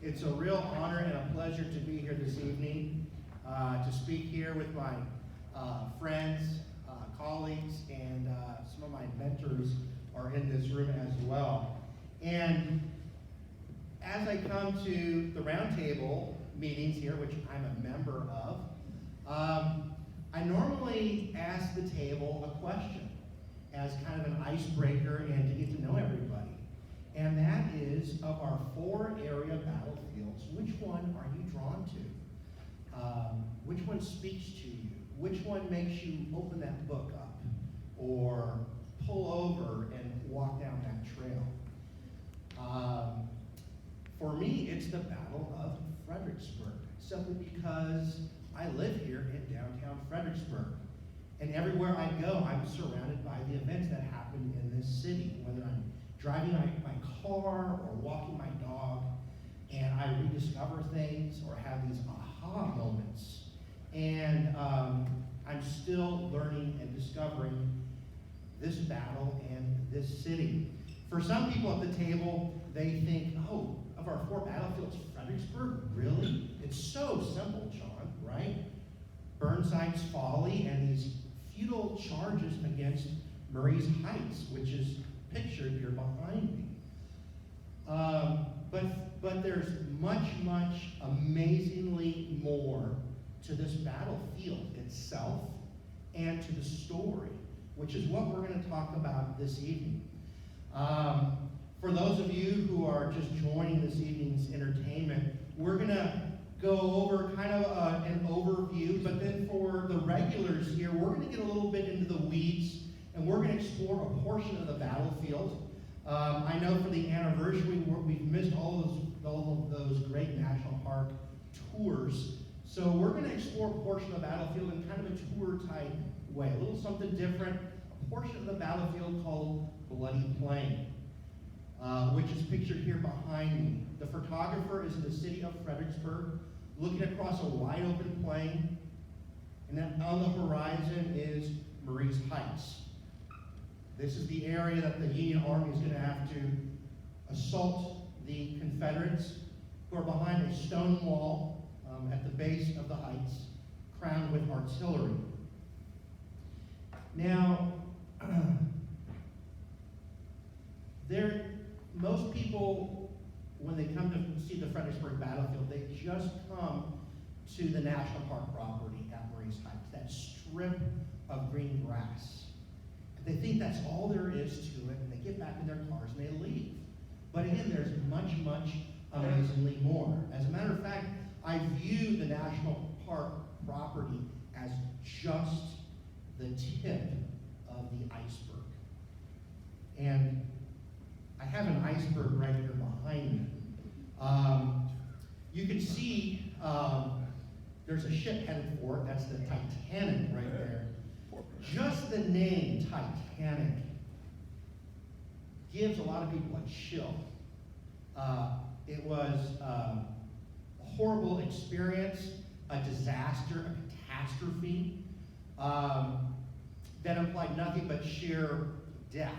It's a real honor and a pleasure to be here this evening, to speak here with my friends, colleagues, and some of my mentors are in this room as well. And as I come to the roundtable meetings here, which I'm a member of, I normally ask the table a question as kind of an icebreaker and to get to know everybody. And that is, of our 4 area battlefields, which one are you drawn to? Which one speaks to you? Which one makes you open that book up or pull over and walk down that trail? For me, it's the Battle of Fredericksburg, simply because I live here in downtown Fredericksburg. And everywhere I go, I'm surrounded by the events that happen in this city, whether I'm driving my car or walking my dog, and I rediscover things or have these aha moments. And I'm still learning and discovering this battle and this city. For some people at the table, they think, oh, of our 4 battlefields, Fredericksburg, really? It's so simple, John, right? Burnside's Folly and these futile charges against Murray's Heights, which is pictured here behind me. But there's much amazingly more to this battlefield itself and to the story, which is what we're going to talk about this evening. For those of you who are just joining this evening's entertainment, we're going to go over kind of an overview, but then for the regulars here, we're going to get a little bit into the weeds, and we're going to explore a portion of the battlefield. I know for the anniversary, we've missed all of those great national park tours, so we're going to explore a portion of the battlefield in kind of a tour-type way, a little something different, a portion of the battlefield called Bloody Plain, which is pictured here behind me. The photographer is in the city of Fredericksburg, looking across a wide open plain, and then on the horizon is Murray's Heights. This is the area that the Union Army is going to have to assault the Confederates, who are behind a stone wall at the base of the heights, crowned with artillery. Now, most people, when they come to see the Fredericksburg battlefield, they just come to the national park property at Murray's Heights, that strip of green grass. They think that's all there is to it, and they get back in their cars and they leave. But again, there's much amazingly more. As a matter of fact, I view the national park property as just the tip of the iceberg. And I have an iceberg right here behind me. You can see there's a ship headed for it. That's the Titanic right there. Just the name Titanic gives a lot of people a chill. It was a horrible experience, a disaster, a catastrophe that implied nothing but sheer death.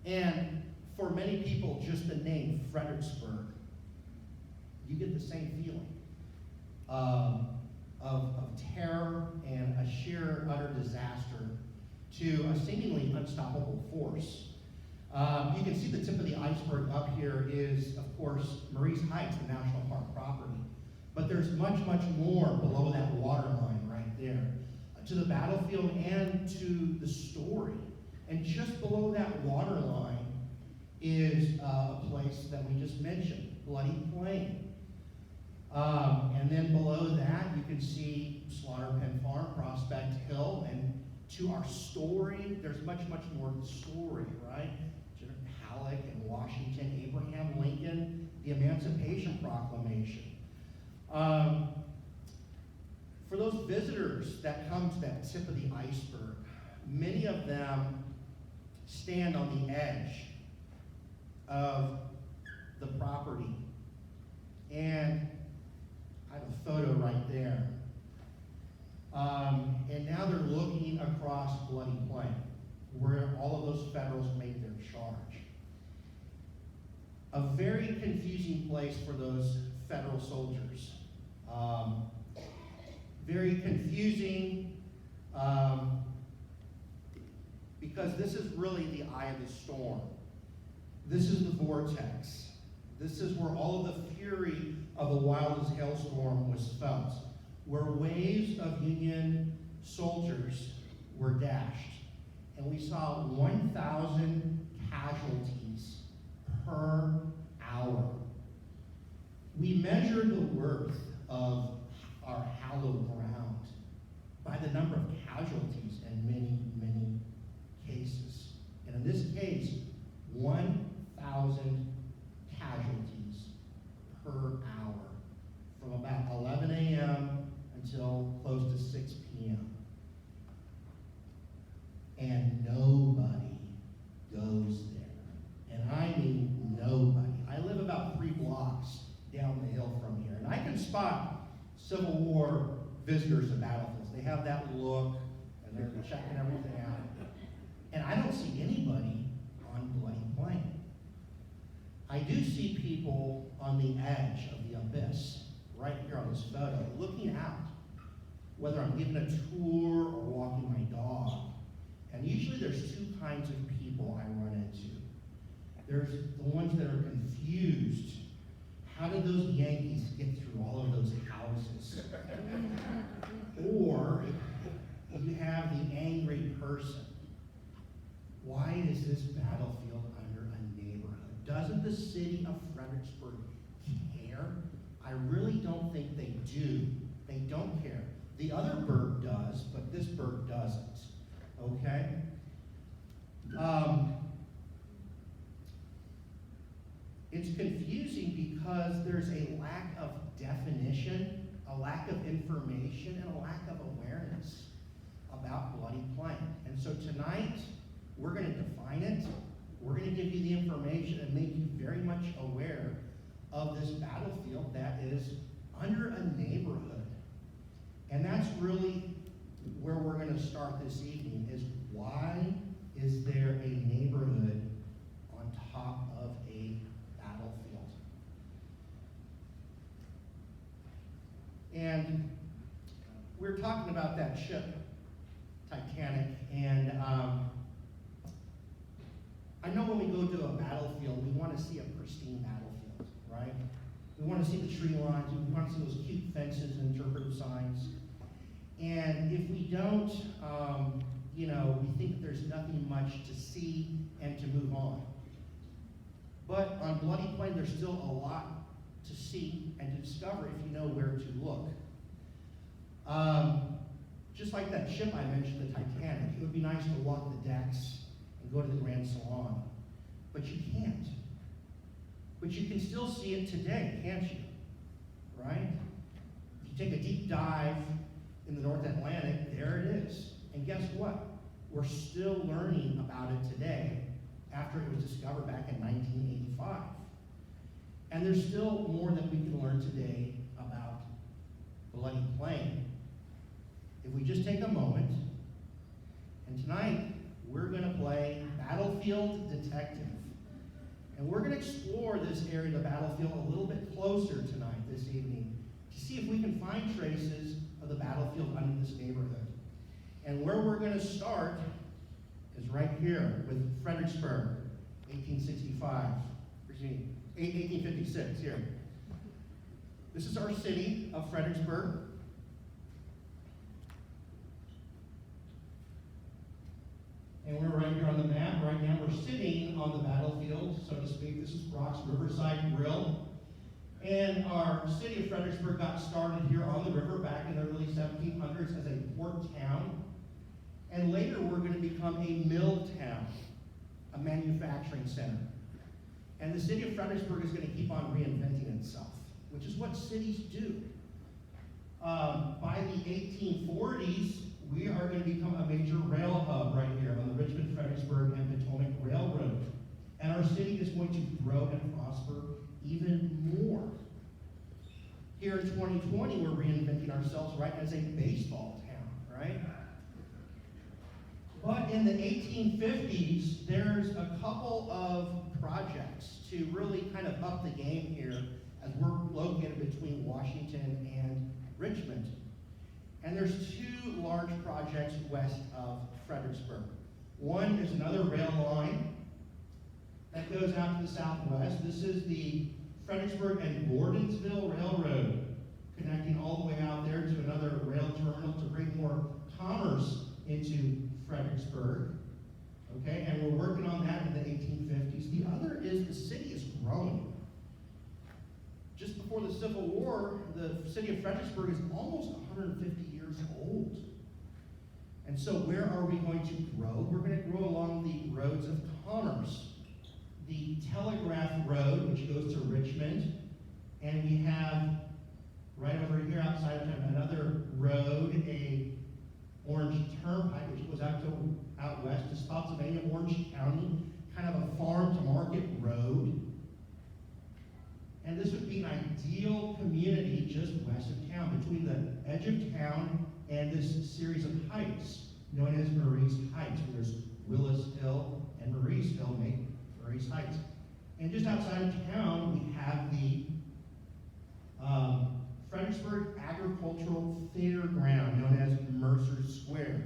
And for many people, just the name Fredericksburg, you get the same feeling of terror and a sheer, utter disaster to a seemingly unstoppable force. You can see the tip of the iceberg up here is, of course, Murray's Heights, the national park property. But there's much more below that waterline right there, to the battlefield and to the story. And just below that waterline is a place that we just mentioned, Bloody Plain. And then below that, you can see Slaughter Pen Farm, Prospect Hill, and to our story, there's much more to the story, right? General Halleck and Washington, Abraham Lincoln, the Emancipation Proclamation. For those visitors that come to that tip of the iceberg, many of them stand on the edge of the property. And I have a photo right there. And now they're looking across Bloody Plain, where all of those Federals made their charge. a very confusing place for those federal soldiers. Very confusing because this is really the eye of the storm. This is the vortex. This is where all of the fury of the wildest hailstorm was felt, where waves of Union soldiers were dashed. And we saw 1,000 casualties per hour. We measured the worth of our hallowed ground by the number of casualties in many, many cases. And in this case, 1,000 casualties per hour from about 11 a.m. until close to 6 p.m. And nobody goes there. And I mean nobody. I live about 3 blocks down the hill from here, and I can spot Civil War visitors to battlefields. They have that look, and they're checking everything out. And I don't see anybody on Bloody Plain. I do see people on the edge of the abyss, right here on this photo, looking out, whether I'm giving a tour or walking my dog. And usually there's 2 kinds of people I run into. There's the ones that are confused. How did those Yankees get through all of those houses? Or you have the angry person. Why is this battlefield under a neighborhood? Doesn't the city of Fredericksburg care? I really don't think they do. They don't care. The other burg does, but this burg doesn't. Okay? It's confusing because there's a lack of definition, a lack of information, and a lack of awareness about Bloody Plain. And so tonight, we're going to define it. We're going to give you the information and make you very much aware of this battlefield that is under a neighborhood. And that's really where we're going to start this evening, is why is there a neighborhood on top of a battlefield? And we're talking about that ship, Titanic, and I know when we go to a battlefield, we want to see a pristine battlefield, right? We want to see the tree lines, we want to see those cute fences and interpretive signs. And if we don't, we think there's nothing much to see and to move on. But on Bloody Plain, there's still a lot to see and to discover if you know where to look. Just like that ship I mentioned, the Titanic, it would be nice to walk the decks and go to the Grand Salon, but you can't. But you can still see it today, can't you? Right? If you take a deep dive in the North Atlantic, there it is. And guess what? We're still learning about it today after it was discovered back in 1985. And there's still more that we can learn today about Bloody Plain. If we just take a moment, and tonight we're going to play Battlefield Detective. And we're going to explore this area of the battlefield a little bit closer tonight, this evening, to see if we can find traces of the battlefield under this neighborhood. And where we're going to start is right here with Fredericksburg, 1856 here. This is our city of Fredericksburg. And we're right here on the map. Right now we're sitting on the battlefield, so to speak. This is Brock's Riverside Grill. And our city of Fredericksburg got started here on the river back in the early 1700s as a port town. And later we're going to become a mill town, a manufacturing center. And the city of Fredericksburg is going to keep on reinventing itself, which is what cities do. By the 1840s, we are going to become a major rail hub right here on the Richmond, Fredericksburg, and Potomac Railroad. And our city is going to grow and prosper even more. Here in 2020, we're reinventing ourselves right as a baseball town, right? But in the 1850s, there's a couple of projects to to really kind of up the game here as we're located between Washington and Richmond. And there's two large projects west of Fredericksburg. One is another rail line that goes out to the southwest. This is the Fredericksburg and Gordonsville Railroad, connecting all the way out there to another rail terminal to bring more commerce into Fredericksburg. Okay, and we're working on that in the 1850s. The other is the city is growing. Just before the Civil War, the city of Fredericksburg is almost 150 years old. And so where are we going to grow? We're going to grow along the roads of commerce. The Telegraph Road, which goes to Richmond, and we have right over here outside of another road, a Orange Turnpike, which goes out west to Spotsylvania, Orange County, kind of a farm-to-market road. And this would be an ideal community just west of town, between the edge of town and this series of heights known as Marie's Heights, where there's Willis Hill and Marie's Hill make Marie's Heights. And just outside of town, we have the Fredericksburg Agricultural Fairground, known as Mercer's Square.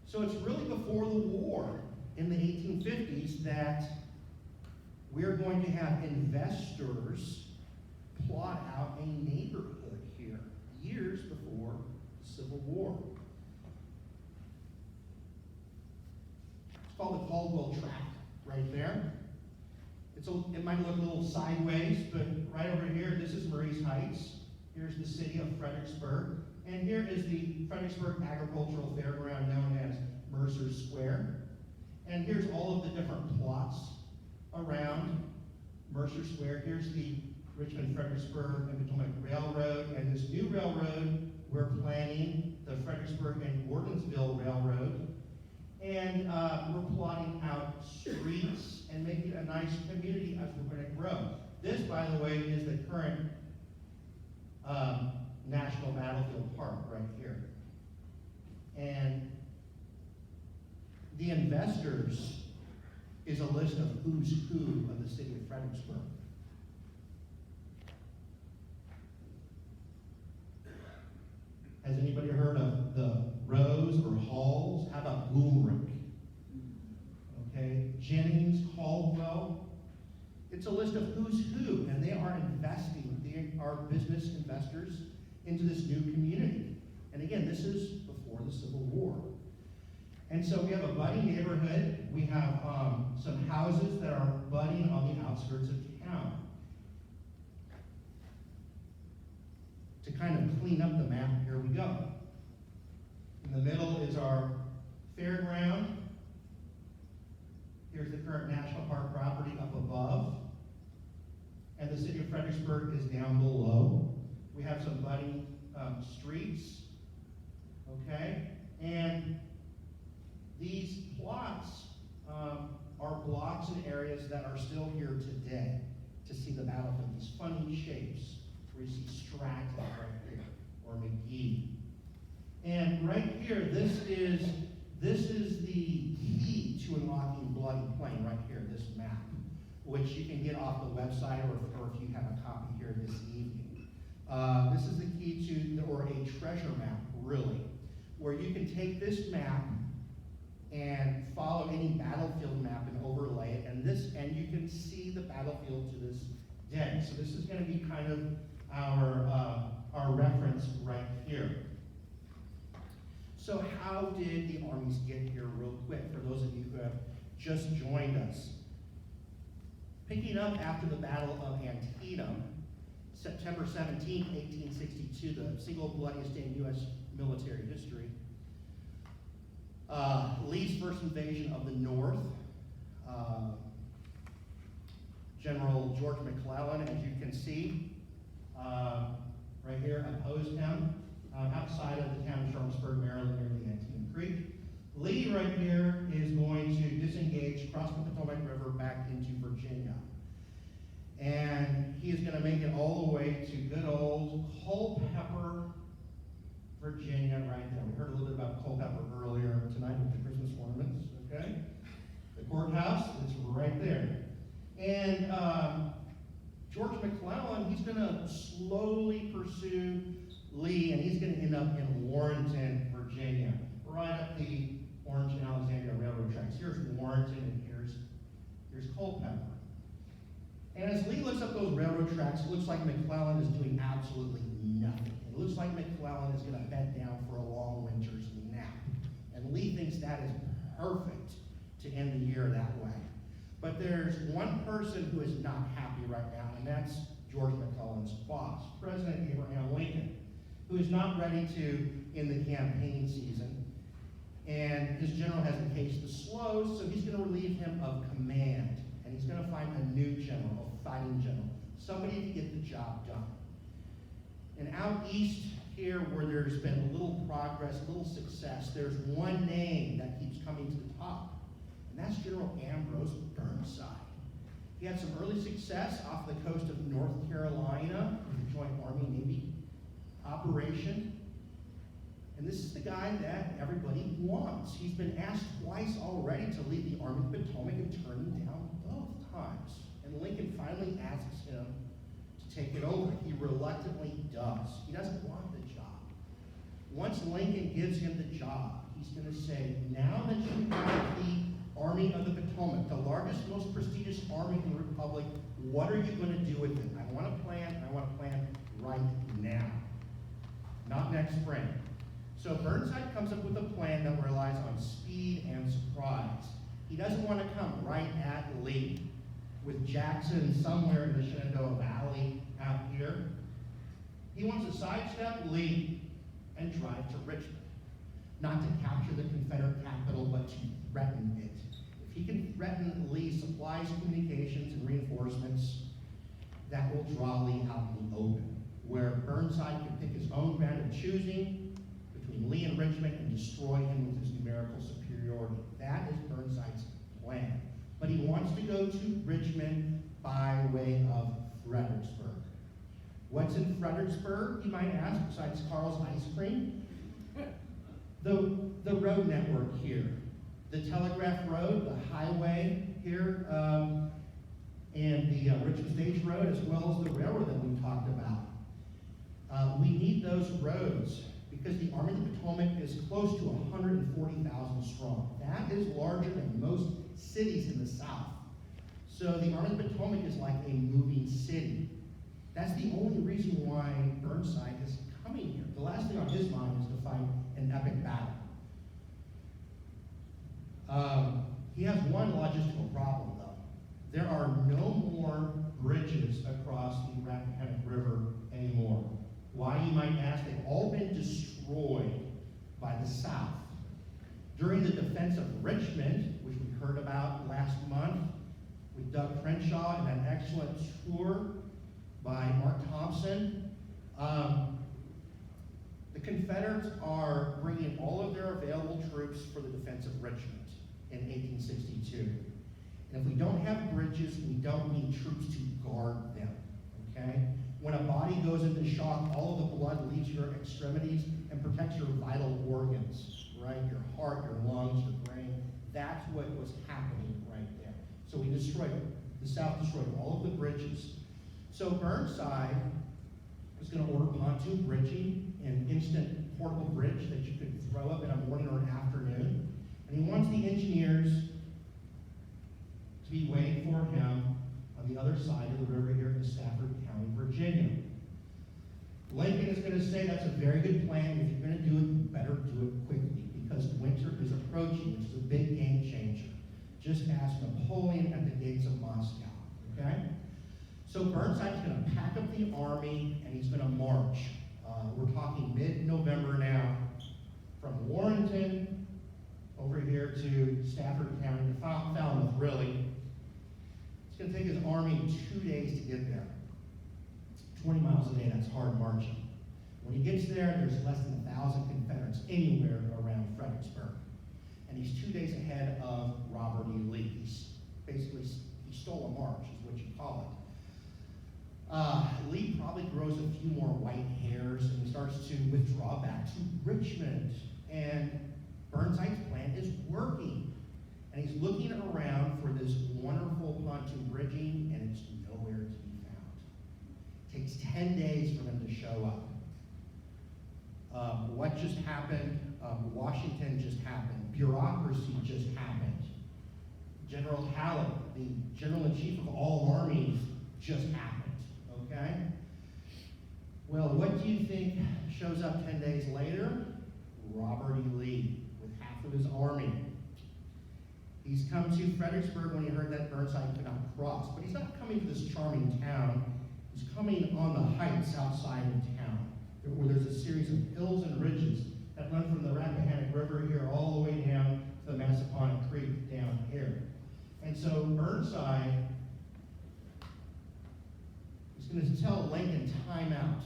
So it's really before the war, in the 1850s, that we're going to have investors plot out a neighborhood here, years before the Civil War. It's called the Caldwell Tract, right there. It might look a little sideways, but right over here, this is Marie's Heights. Here's the city of Fredericksburg. And here is the Fredericksburg Agricultural Fairground, known as Mercer's Square. And here's all of the different plots around Mercer Square. Here's the Richmond-Fredericksburg and Potomac Railroad. And this new railroad, we're planning the Fredericksburg and Gordonsville Railroad. And we're plotting out streets and making a nice community as we're going to grow. This, by the way, is the current National Battlefield Park right here. And the investors is a list of who's who of the city of Fredericksburg. Has anybody heard of the Rose or Halls? How about Blumrich? Okay, Jennings, Caldwell. It's a list of who's who, and they are investing. They are business investors into this new community. And again, this is before the Civil War. And so we have a budding neighborhood. We have some houses that are budding on the outskirts of town. To kind of clean up the map, here we go. In the middle is our fairground. Here's the current National Park property up above. And the city of Fredericksburg is down below. We have some budding streets. Okay? And these plots are blocks and areas that are still here today to see the battlefield. These funny shapes where you see Stratton right here, or McGee. And right here, this is the key to unlocking Bloody Plain right here, this map, which you can get off the website or if you have a copy here this evening. This is the key to, or a treasure map, really, where you can take this map and follow any battlefield map and overlay it, and you can see the battlefield to this day. So this is going to be kind of our reference right here. So how did the armies get here real quick, for those of you who have just joined us? Picking up after the Battle of Antietam, September 17, 1862, the single bloodiest day in U.S. military history, Lee's first invasion of the North, General George McClellan, as you can see, right here, opposed him outside of the town of Sharpsburg, Maryland, near the Antietam Creek. Lee right here is going to disengage, cross the Potomac River back into Virginia. And he is going to make it all the way to good old Culpeper, Virginia, right there. We heard a little bit about Culpeper earlier tonight with the Christmas ornaments, okay? The courthouse is right there. And George McClellan, he's going to slowly pursue Lee, and he's going to end up in Warrenton, Virginia, right up the Orange and Alexandria Railroad tracks. Here's Warrenton, and here's Culpeper. And as Lee looks up those railroad tracks, it looks like McClellan is doing absolutely nothing. It looks like McClellan is going to bed down for a long winter's nap. And Lee thinks that is perfect to end the year that way. But there's one person who is not happy right now, and that's George McClellan's boss, President Abraham Lincoln, who is not ready to end the campaign season. And his general has the case to slow, so he's going to relieve him of command. And he's going to find a new general, a fighting general, somebody to get the job done. And out east here, where there's been a little progress, a little success, there's one name that keeps coming to the top. And that's General Ambrose Burnside. He had some early success off the coast of North Carolina with the Joint Army-Navy operation. And this is the guy that everybody wants. He's been asked twice already to lead the Army of the Potomac and turned down both times. And Lincoln finally asks him to take it over. He reluctantly does. He doesn't want the job. Once Lincoln gives him the job, he's going to say, now that you have the Army of the Potomac, the largest, most prestigious army in the Republic, what are you going to do with it? I want to plan, and I want to plan right now, not next spring. So Burnside comes up with a plan that relies on speed and surprise. He doesn't want to come right at Lee with Jackson somewhere in the Shenandoah Valley out here. He wants to sidestep Lee and drive to Richmond. Not to capture the Confederate capital, but to threaten it. If he can threaten Lee's supplies, communications, and reinforcements, that will draw Lee out in the open, where Burnside can pick his own ground of choosing between Lee and Richmond and destroy him with his numerical superiority. That is Burnside's plan. But he wants to go to Richmond by way of Fredericksburg. What's in Fredericksburg, you might ask, besides Carl's ice cream? The road network here. The Telegraph Road, the highway here, and the Richmond Stage Road, as well as the railroad that we talked about. We need those roads because the Army of the Potomac is close to 140,000 strong. That is larger than most cities in the South. So the Army of the Potomac is like a moving city. That's the only reason why Burnside is coming here. The last thing on his mind is to fight an epic battle. He has one logistical problem, though. There are no more bridges across the Rappahannock River anymore. Why, you might ask? They've all been destroyed by the South. During the defense of Richmond, which we heard about last month with Doug Crenshaw and that excellent tour by Mark Thompson, the Confederates are bringing all of their available troops for the defense of Richmond in 1862. And if we don't have bridges, we don't need troops to guard them, okay? When a body goes into shock, all of the blood leaves your extremities and protects your vital organs, right? Your heart, your lungs, your brain. That's what was happening right there. So we destroyed, the South destroyed all of the bridges. So Burnside was going to order pontoon bridging, an instant portable bridge that you could throw up in a morning or an afternoon. And he wants the engineers to be waiting for him on the other side of the river here in Stafford County, Virginia. Lincoln is going to say that's a very good plan. If you're going to do it, you better do it quickly because winter is approaching, which is a big game changer. Just ask Napoleon at the gates of Moscow, okay? So Burnside is going to pack up the army and he's going to march. We're talking mid-November now, from Warrenton over here to Stafford County, to Falmouth, really. It's going to take his army 2 days to get there. 20 miles a day, that's hard marching. When he gets there, there's less than 1,000 Confederates anywhere around Fredericksburg. And he's 2 days ahead of Robert E. Lee. He stole a march, is what you call it. Lee probably grows a few more white hairs and he starts to withdraw back to Richmond. And Burnside's plan is working. And he's looking around for this wonderful pontoon bridging what just happened? Washington just happened. Bureaucracy just happened. General Halleck, the General-in-Chief of all armies, just happened, okay? Well, what do you think shows up 10 days later? Robert E. Lee with half of his army. He's come to Fredericksburg when he heard that Burnside could not cross, but he's not coming to this charming town. He's coming on the heights outside of town, where there's a series of hills and ridges that run from the Rappahannock River here all the way down to the Massaponack Creek down here. And so Burnside is going to tell Lincoln, time out.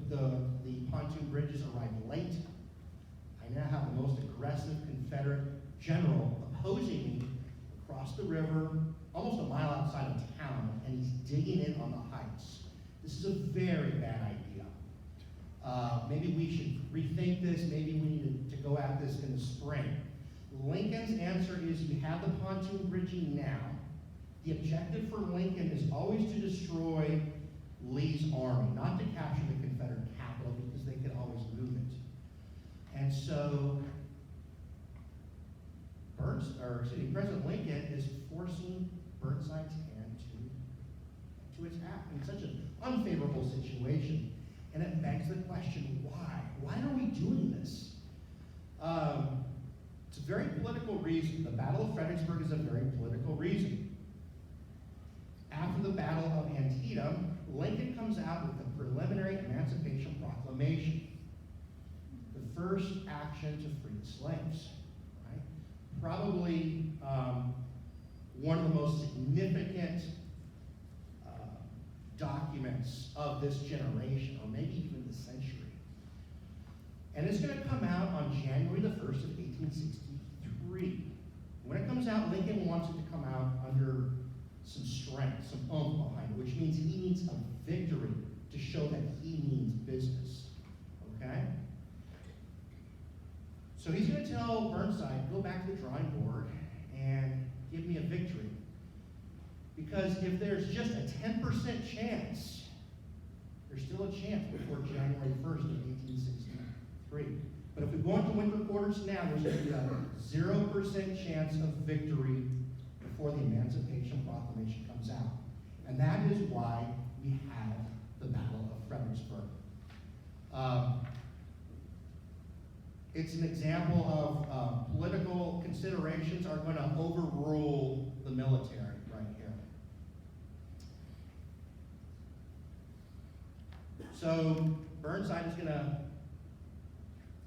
The pontoon bridges arrived late. I now have the most aggressive Confederate general opposing me across the river, almost a mile outside of town, and he's digging in on the heights. This is a very bad idea. Maybe we should rethink this. Maybe we need to go at this in the spring. Lincoln's answer is you have the pontoon bridging now. The objective for Lincoln is always to destroy Lee's army, not to capture the Confederate capital because they could always move it. And so President Lincoln is forcing Burnside's hand to attack in such an unfavorable situation. And it begs the question, why? Why are we doing this? It's a very political reason. The Battle of Fredericksburg is a very political reason. After the Battle of Antietam, Lincoln comes out with the preliminary Emancipation Proclamation, the first action to free the slaves. Right? Probably one of the most significant documents of this generation, or maybe even the century. And it's going to come out on January the 1st of 1863. When it comes out, Lincoln wants it to come out under some strength, some oomph behind it, which means he needs a victory to show that he means business, okay? So he's going to tell Burnside, go back to the drawing board and give me a victory. Because if there's just a 10% chance, there's still a chance before January 1st of 1863. But if we go into winter quarters now, there's going to be a 0% chance of victory before the Emancipation Proclamation comes out. And that is why we have the Battle of Fredericksburg. It's an example of political considerations are going to overrule the military right here. So Burnside is going to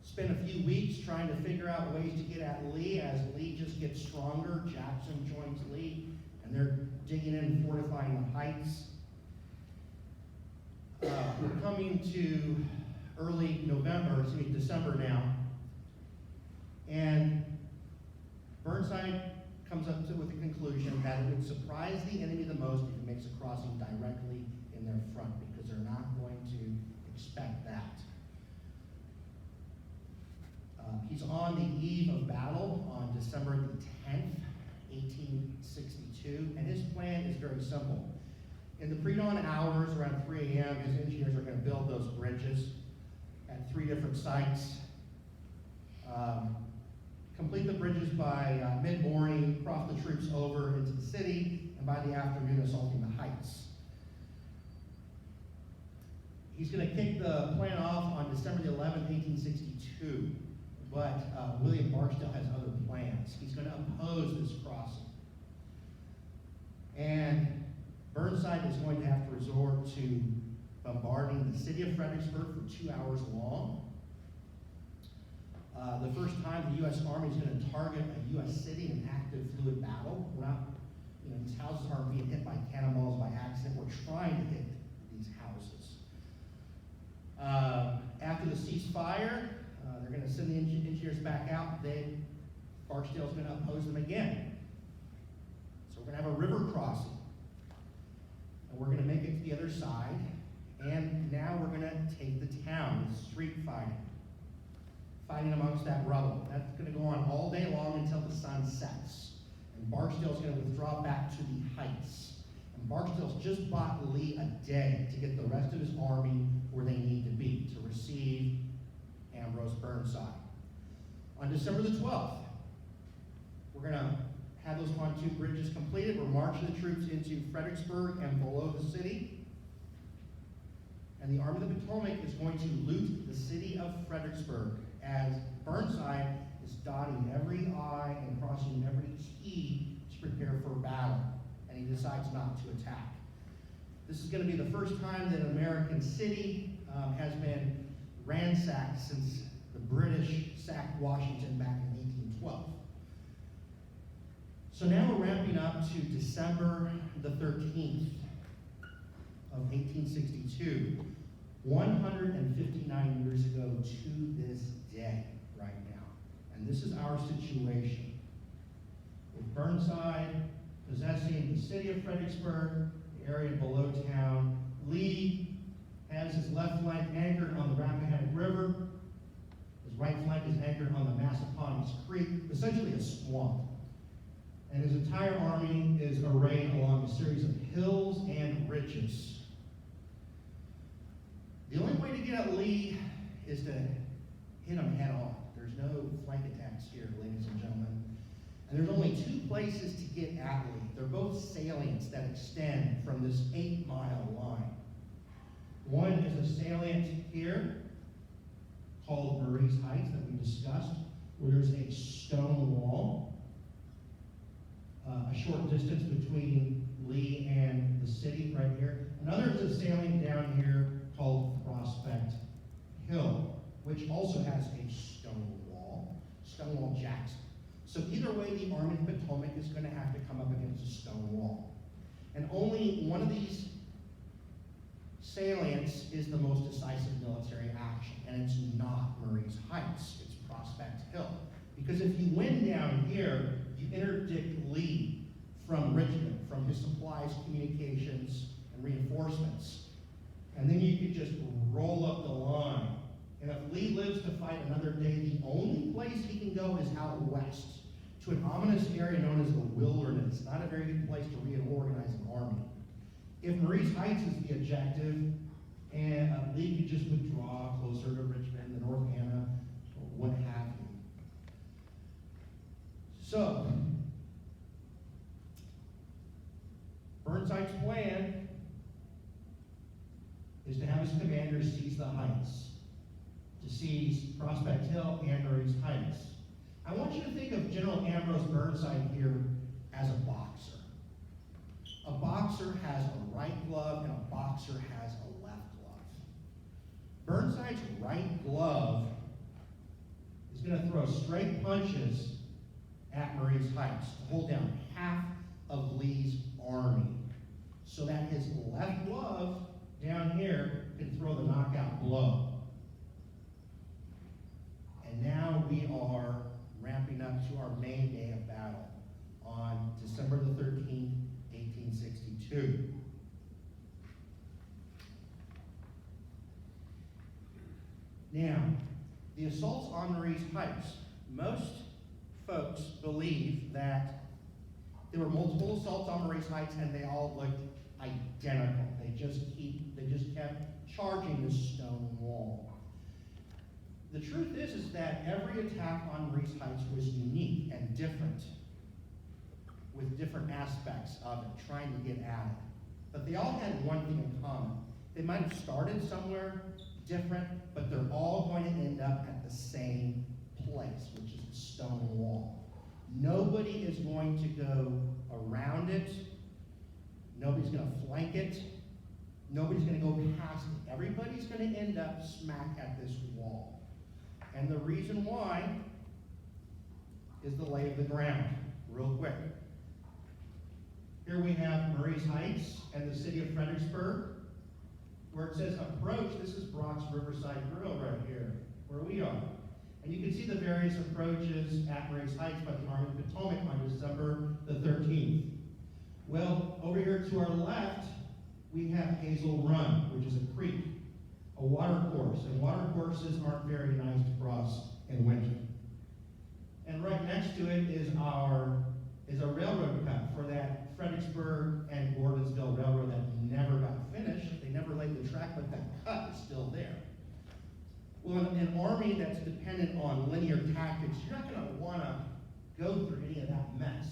spend a few weeks trying to figure out ways to get at Lee. As Lee just gets stronger, Jackson joins Lee, and they're digging in and fortifying the heights. We're coming to early December now, and Burnside comes up with the conclusion that it would surprise the enemy the most if he makes a crossing directly in their front, because they're not going to expect that. He's on the eve of battle on December the 10th, 1862, and his plan is very simple. In the pre-dawn hours, around 3 a.m., his engineers are going to build those bridges at 3 different sites. Complete the bridges by mid-morning, cross the troops over into the city, and by the afternoon, assaulting the heights. He's going to kick the plan off on December the 11th, 1862. But William Barksdale has other plans. He's going to oppose this crossing. And Burnside is going to have to resort to bombarding the city of Fredericksburg for 2 hours long. The first time the U.S. Army is going to target a U.S. city in an active fluid battle. We're not, these houses aren't being hit by cannonballs by accident. We're trying to hit these houses. After the ceasefire, they're going to send the engineers back out. Then Barksdale's going to oppose them again. So we're going to have a river crossing. And we're going to make it to the other side. And now we're going to take the town with street fighting amongst that rubble. That's going to go on all day long until the sun sets. And Barksdale's going to withdraw back to the heights. And And Barksdale's just bought Lee a day to get the rest of his army where they need to be to receive Ambrose Burnside. On December the 12th, we're going to have those pontoon bridges completed. We're marching the troops into Fredericksburg and below the city. And the Army of the Potomac is going to loot the city of Fredericksburg as Burnside is dotting every I and crossing every T to prepare for battle. And he decides not to attack. This is going to be the first time that an American city has been ransacked since the British sacked Washington back in 1812. So now we're ramping up to December the 13th of 1862, 159 years ago to this day right now. And this is our situation. With Burnside possessing the city of Fredericksburg, the area below town, Lee has his left flank anchored on the Rappahannock River. His right flank is anchored on the Massaponax Creek, essentially a swamp. And his entire army is arrayed along a series of hills and ridges. The only way to get at Lee is to hit him head on. There's no flank attacks here, ladies and gentlemen. And there's only two places to get at Lee. They're both salients that extend from this 8-mile line. One is a salient here called Marie's Heights that we discussed, where there's a stone wall, a short distance between Lee and the city right here. Another is a salient down here called Prospect Hill, which also has a Stonewall Jackson. So either way, the Army of the Potomac is going to have to come up against a stone wall. And only one of these salients is the most decisive military action, and it's not Marie's Heights, it's Prospect Hill. Because if you win down here, you interdict Lee from Richmond, from his supplies, communications, and reinforcements. And then you could just roll up the line. And if Lee lives to fight another day, the only place he can go is out west, to an ominous area known as the wilderness. Not a very good place to reorganize an army. If Marie's Heights is the objective, and Lee could just withdraw closer to Richmond, the North Anna, or what have you. So, Burnside's plan is to have his commanders seize the heights, to seize Prospect Hill and Marie's Heights. I want you to think of General Ambrose Burnside here as a boxer. A boxer has a right glove and a boxer has a left glove. Burnside's right glove is going to throw straight punches at Marie's Heights to hold down half of Lee's army, so that his left glove down here can throw the knockout blow. And now we are ramping up to our main day of battle on December the 13th, 1862. Now, the assaults on Marie's Heights, most folks believe that there were multiple assaults on Marie's Heights and they all looked identical. They just kept charging this stone wall. The truth is that every attack on Marie's Heights was unique and different, with different aspects of it, trying to get at it. But they all had one thing in common. They might have started somewhere different, but they're all going to end up at the same place, which is the stone wall. Nobody is going to go around it. Nobody's going to flank it. Nobody's going to go past it. Everybody's going to end up smack at this wall. And the reason why is the lay of the ground. Real quick. Here we have Marie's Heights and the city of Fredericksburg, where it says approach. This is Brock's Riverside Grill right here, where we are. And you can see the various approaches at Marie's Heights by the Army of the Potomac on December the 13th. Well, over here to our left, we have Hazel Run, which is a creek, a water course. And water courses aren't very nice to cross in winter. And right next to it is a railroad cut for that Fredericksburg and Gordonsville Well, an army that's dependent on linear tactics, you're not going to want to go through any of that mess.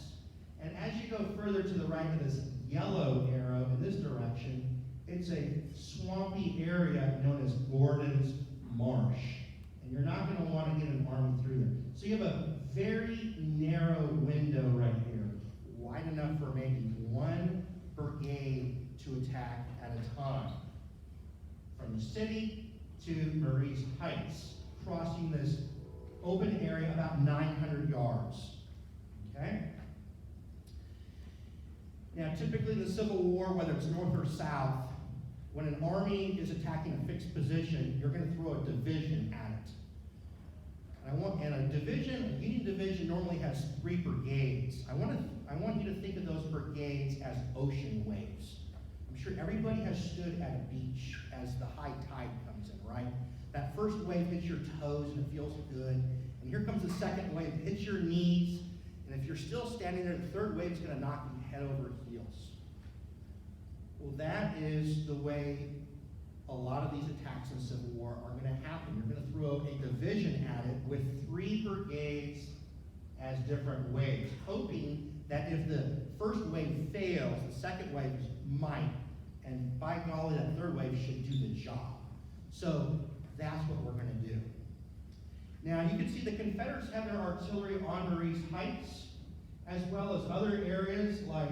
And as you go further to the right of this yellow arrow in this direction, it's a swampy area known as Gordon's Marsh. And you're not going to want to get an army through there. So you have a very narrow window right here, wide enough for maybe one brigade to attack at a time. From the city to Marie's Heights, crossing this open area about 900 yards. Okay? Now, typically in the Civil War, whether it's north or south, when an army is attacking a fixed position, you're going to throw a division at it. And a Union division normally has 3 brigades. I want you to think of those brigades as ocean waves. I'm sure everybody has stood at a beach as the high tide comes in, right? That first wave hits your toes and it feels good. And here comes the second wave, it hits your knees. And if you're still standing there, the third wave is going to knock you head over heels. Well, that is the way a lot of these attacks in the Civil War are going to happen. You're going to throw a division at it with 3 brigades as different waves, hoping that if the first wave fails, the second wave might, and by golly, that third wave should do the job. So that's what we're going to do. Now, you can see the Confederates have their artillery on Marie's Heights, as well as other areas like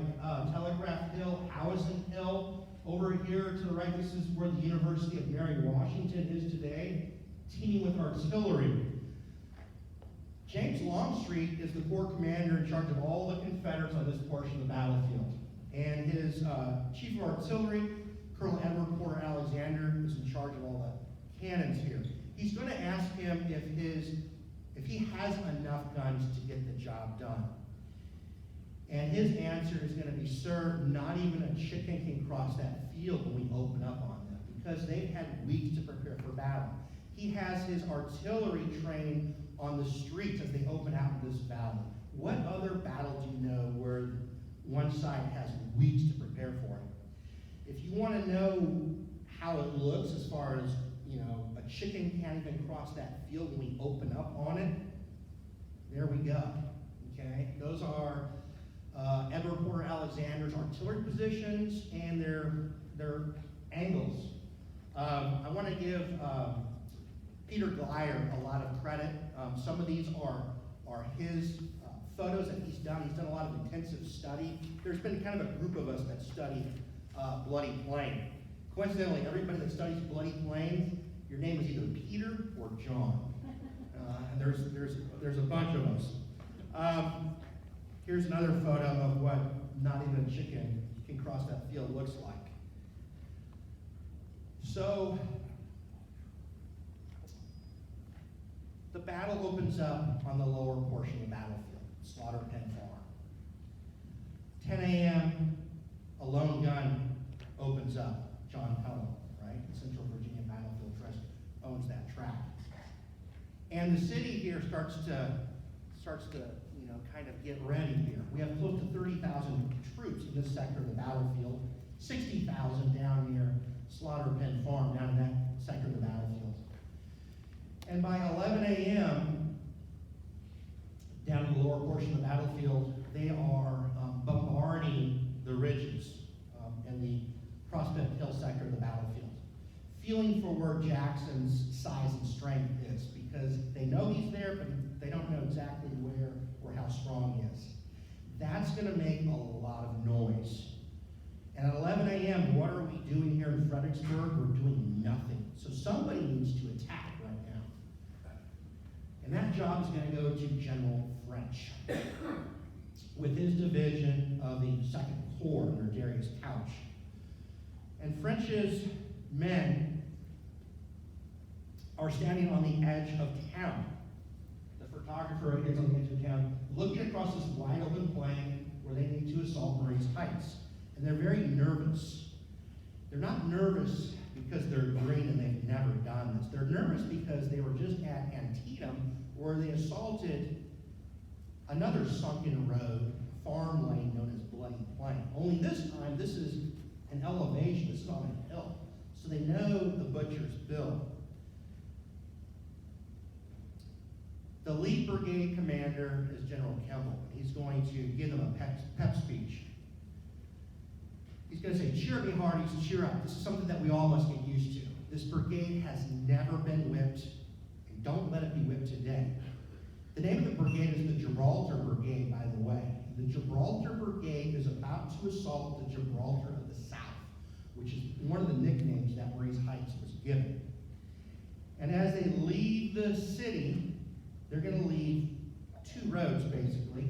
Telegraph Hill, Howison Hill. Over here to the right, this is where the University of Mary Washington is today, teeming with artillery. James Longstreet is the Corps commander in charge of all the Confederates on this portion of the battlefield. And his chief of artillery, Colonel Edward Porter Alexander, is in charge of all the cannons here. He's going to ask him if he has enough guns to get the job done. And his answer is going to be, sir, not even a chicken can cross that field when we open up on them, because they've had weeks to prepare for battle. He has his artillery trained on the streets as they open out in this valley. What other battle do you know where one side has weeks to prepare for it? If you want to know how it looks as far as, a chicken can't even cross that field when we open up on it, there we go. Okay? Those are Edward Porter Alexander's artillery positions and their angles. I want to give Peter Glyer a lot of credit. Some of these are his photos that he's done. He's done a lot of intensive study. There's been kind of a group of us that study Bloody Plain. Coincidentally, everybody that studies Bloody Plain, your name is either Peter or John. And there's a bunch of us. Here's another photo of what not even a chicken can cross that field looks like. So, the battle opens up on the lower portion of the battlefield, Slaughter Pen Farm. 10 a.m., a lone gun opens up. John Pelham, right? The Central Virginia Battlefield Trust owns that tract. And the city here starts to kind of get ready here. We have close to 30,000 troops in this sector of the battlefield, 60,000 down near Slaughter Pen Farm, down in that sector of the battlefield. And by 11 a.m., down in the lower portion of the battlefield, they are bombarding the ridges and the Prospect Hill sector of the battlefield, feeling for where Jackson's size and strength is, because they know he's there, but they don't know exactly where or how strong he is. That's going to make a lot of noise. And at 11 a.m., what are we doing here in Fredericksburg? We're doing nothing. So somebody needs to attack right now. And that job is going to go to General French with his division of the 2nd Corps under Darius Couch. And French's men are standing on the edge of town. The photographer is on the edge of town, looking across this wide open plain where they need to assault Marie's Heights. And they're very nervous. They're not nervous because they're green and they've never done this. They're nervous because they were just at Antietam where they assaulted another sunken road, farm lane known as Bloody Plain. Only this time, this is an elevation. This is on a hill. So they know the butcher's bill. The lead brigade commander is General Kemble. He's going to give them a pep speech. He's going to say, cheer me hearties, cheer up. This is something that we all must get used to. This brigade has never been whipped, and don't let it be whipped today. The name of the brigade is the Gibraltar Brigade, by the way. The Gibraltar Brigade is about to assault the Gibraltar of the South, which is one of the nicknames that Marie's Heights was given. And as they leave the city, they're going to leave two roads, basically.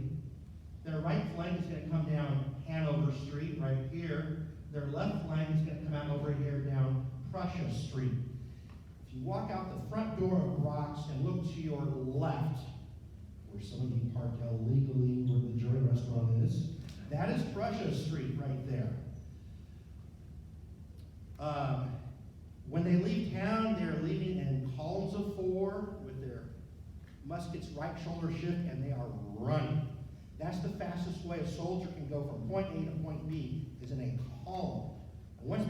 Their right flank is going to come down Hanover Street right here. Their left flank is going to come out over here down Prussia Street. If you walk out the front door of Brock's and look to your left, where some of you parked illegally where the Joy Restaurant is, that is Prussia Street right there. When they leave town, they're leaving in columns of four with their muskets right shoulder shift, and they are running. That's the fastest way a soldier can go from point A to point B, is in a column. And once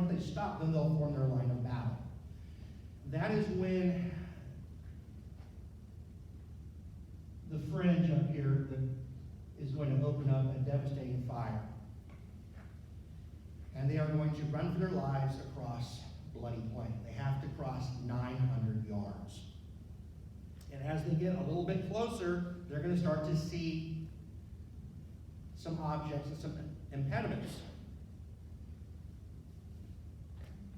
they stop, then they'll form their line of battle. That is when the fringe up here is going to open up a devastating fire. And they are going to run for their lives across Bloody Plain. They have to cross 900 yards. And as they get a little bit closer, they're going to start to see some objects and some impediments,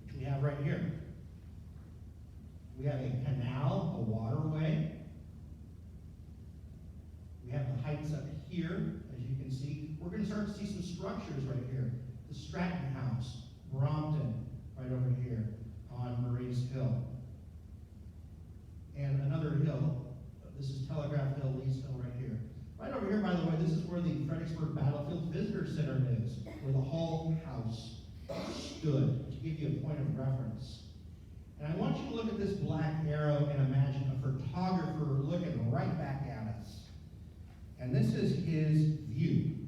which we have right here. We have a canal, a waterway. We have the heights up here, as you can see. We're going to start to see some structures right here. The Stratton House, Brompton, right over here on Marie's Hill. And another hill, this is Telegraph Hill, Lee's Hill right here. Right over here, by the way, this is where the Fredericksburg Battlefield Visitor Center is, where the Hull House stood, to give you a point of reference. And I want you to look at this black arrow and imagine a photographer looking right back at us. And this is his view,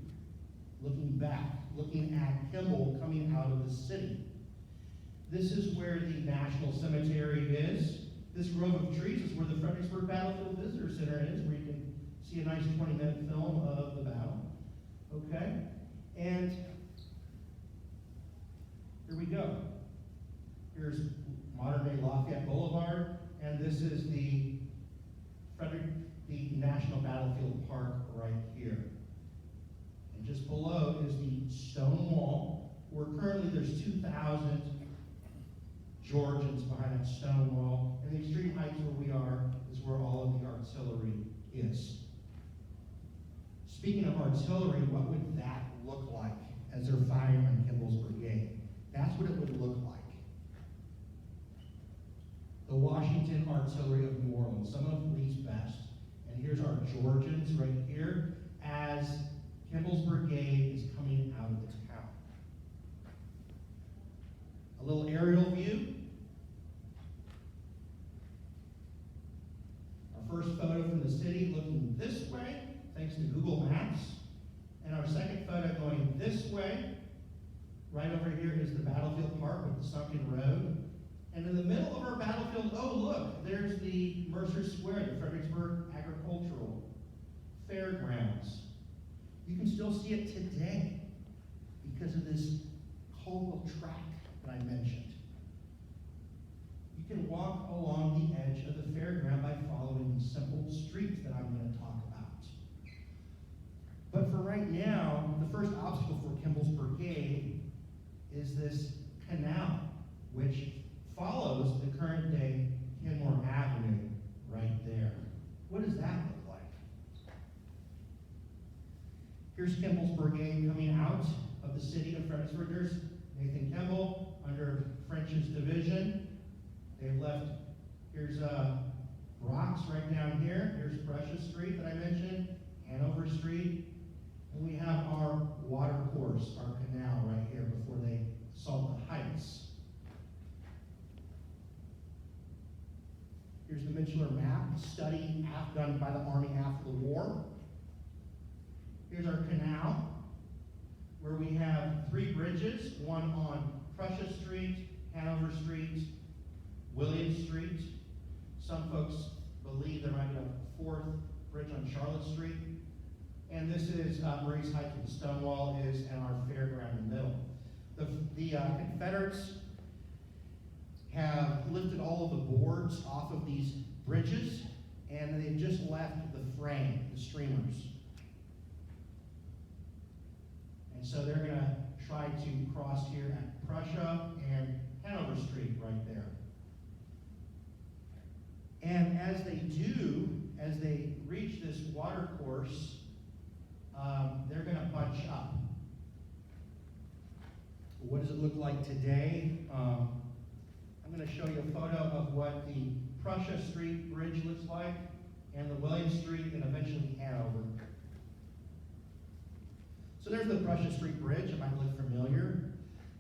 looking back, looking at Kemble coming out of the city. This is where the National Cemetery is. This grove of trees is where the Fredericksburg Battlefield Visitor Center is, where you can see a nice 20-minute film of the battle. Okay? And here we go. Here's modern-day Lafayette Boulevard, and this is the National Battlefield Park right here. And just below is the stone wall, where currently there's 2,000 Georgians behind that stone wall. And the extreme heights where we are is where all of the artillery is. Speaking of artillery, what would that look like as they're firing on Kemble's brigade? That's what it would look like. The Washington Artillery of New Orleans, some of Lee's best. And here's our Georgians right here as Kemble's brigade is coming out of the town. A little aerial view. Our first photo from the city looking this way, thanks to Google Maps. And our second photo going this way. Right over here is the battlefield park with the sunken road. And in the middle of our battlefield, oh look, there's the Mercer Square, the Fredericksburg Agricultural Fairgrounds. You can still see it today because of this coal track that I mentioned. You can walk along the edge of the fairground by following simple streets that I'm going to talk about. But for right now, the first obstacle for Kemble's brigade is this canal, which follows the current day Kenmore Avenue right there. What does that look like? Here's Kemble's brigade coming out of the city of Fredericksburg. There's Nathan Kemble under French's division. They've left, here's Brock's right down here. Here's Prussia Street that I mentioned, Hanover Street. And we have our water course, our canal right here before they assault the heights. Here's the Mitchell map, study done by the Army after the war. Here's our canal, where we have 3 bridges, one on Prussia Street, Hanover Street, William Street. Some folks believe there might be a fourth bridge on Charlotte Street. And this is Marie's Heights, where the stone wall is, and our fairground in the middle. The Confederates have lifted all of the boards off of these bridges, and they've just left the frame, the streamers. And so they're going to try to cross here at Prussia and Hanover Street right there. And as they do, as they reach this water course, they're going to bunch up. What does it look like today? I'm going to show you a photo of what the Prussia Street Bridge looks like, and the William Street, and eventually Hanover. So there's the Prussia Street Bridge. It might look familiar,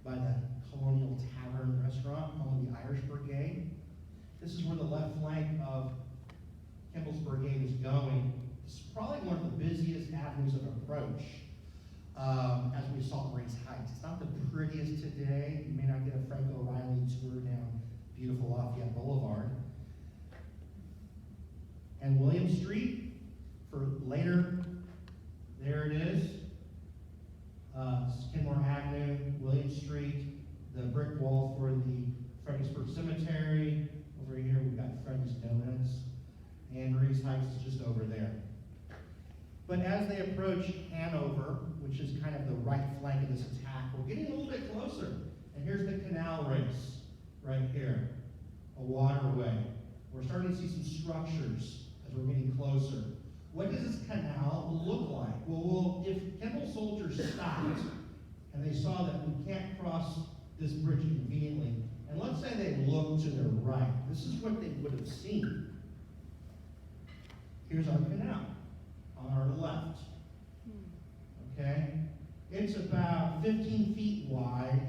by the Colonial Tavern restaurant, home of the Irish Brigade. This is where the left flank of Kimball's brigade is going. It's probably one of the busiest avenues of approach as we saw at Marie's Heights. It's not the prettiest today. You may not get a Frank O'Reilly tour down beautiful Lafayette Boulevard. And William Street, for later, there it is. Kenmore Avenue, William Street, the brick wall for the Fredericksburg Cemetery. Over here we've got Fred's Donuts, and Marie's Heights is just over there. But as they approach Hanover, which is kind of the right flank of this attack, we're getting a little bit closer. And here's the canal race right here, a waterway. We're starting to see some structures as we're getting closer. What does this canal look like? Well, if Kimball soldiers stopped and they saw that we can't cross this bridge conveniently, and let's say they looked to their right, this is what they would have seen. Here's our canal on our left. Okay? It's about 15 feet wide.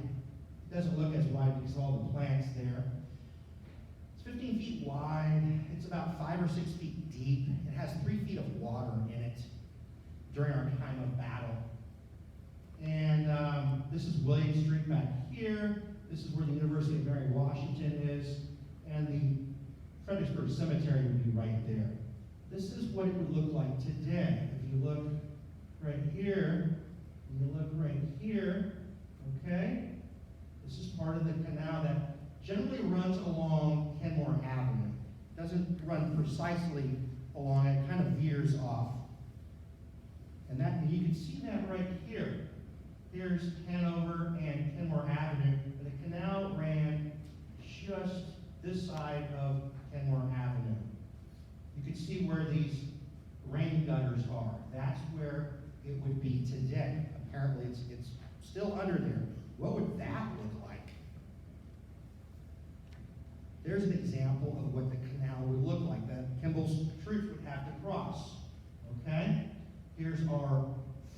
It doesn't look as wide because of all the plants there. It's 15 feet wide. It's about 5 or 6 feet deep. It has 3 feet of water in it during our time of battle. And this is William Street back here. This is where the University of Mary Washington is. And the Fredericksburg Cemetery would be right there. This is what it would look like today. If you look right here, and you look right here, okay? This is part of the canal that generally runs along Kenmore Avenue. It doesn't run precisely along it, kind of veers off. And you can see that right here. Here's Hanover and Kenmore Avenue, and the canal ran just this side of Kenmore Avenue. You can see where these rain gutters are. That's where it would be today. Apparently it's still under there. What would that look like? There's an example of what the canal would look like that Kimball's troops would have to cross. Okay? Here's our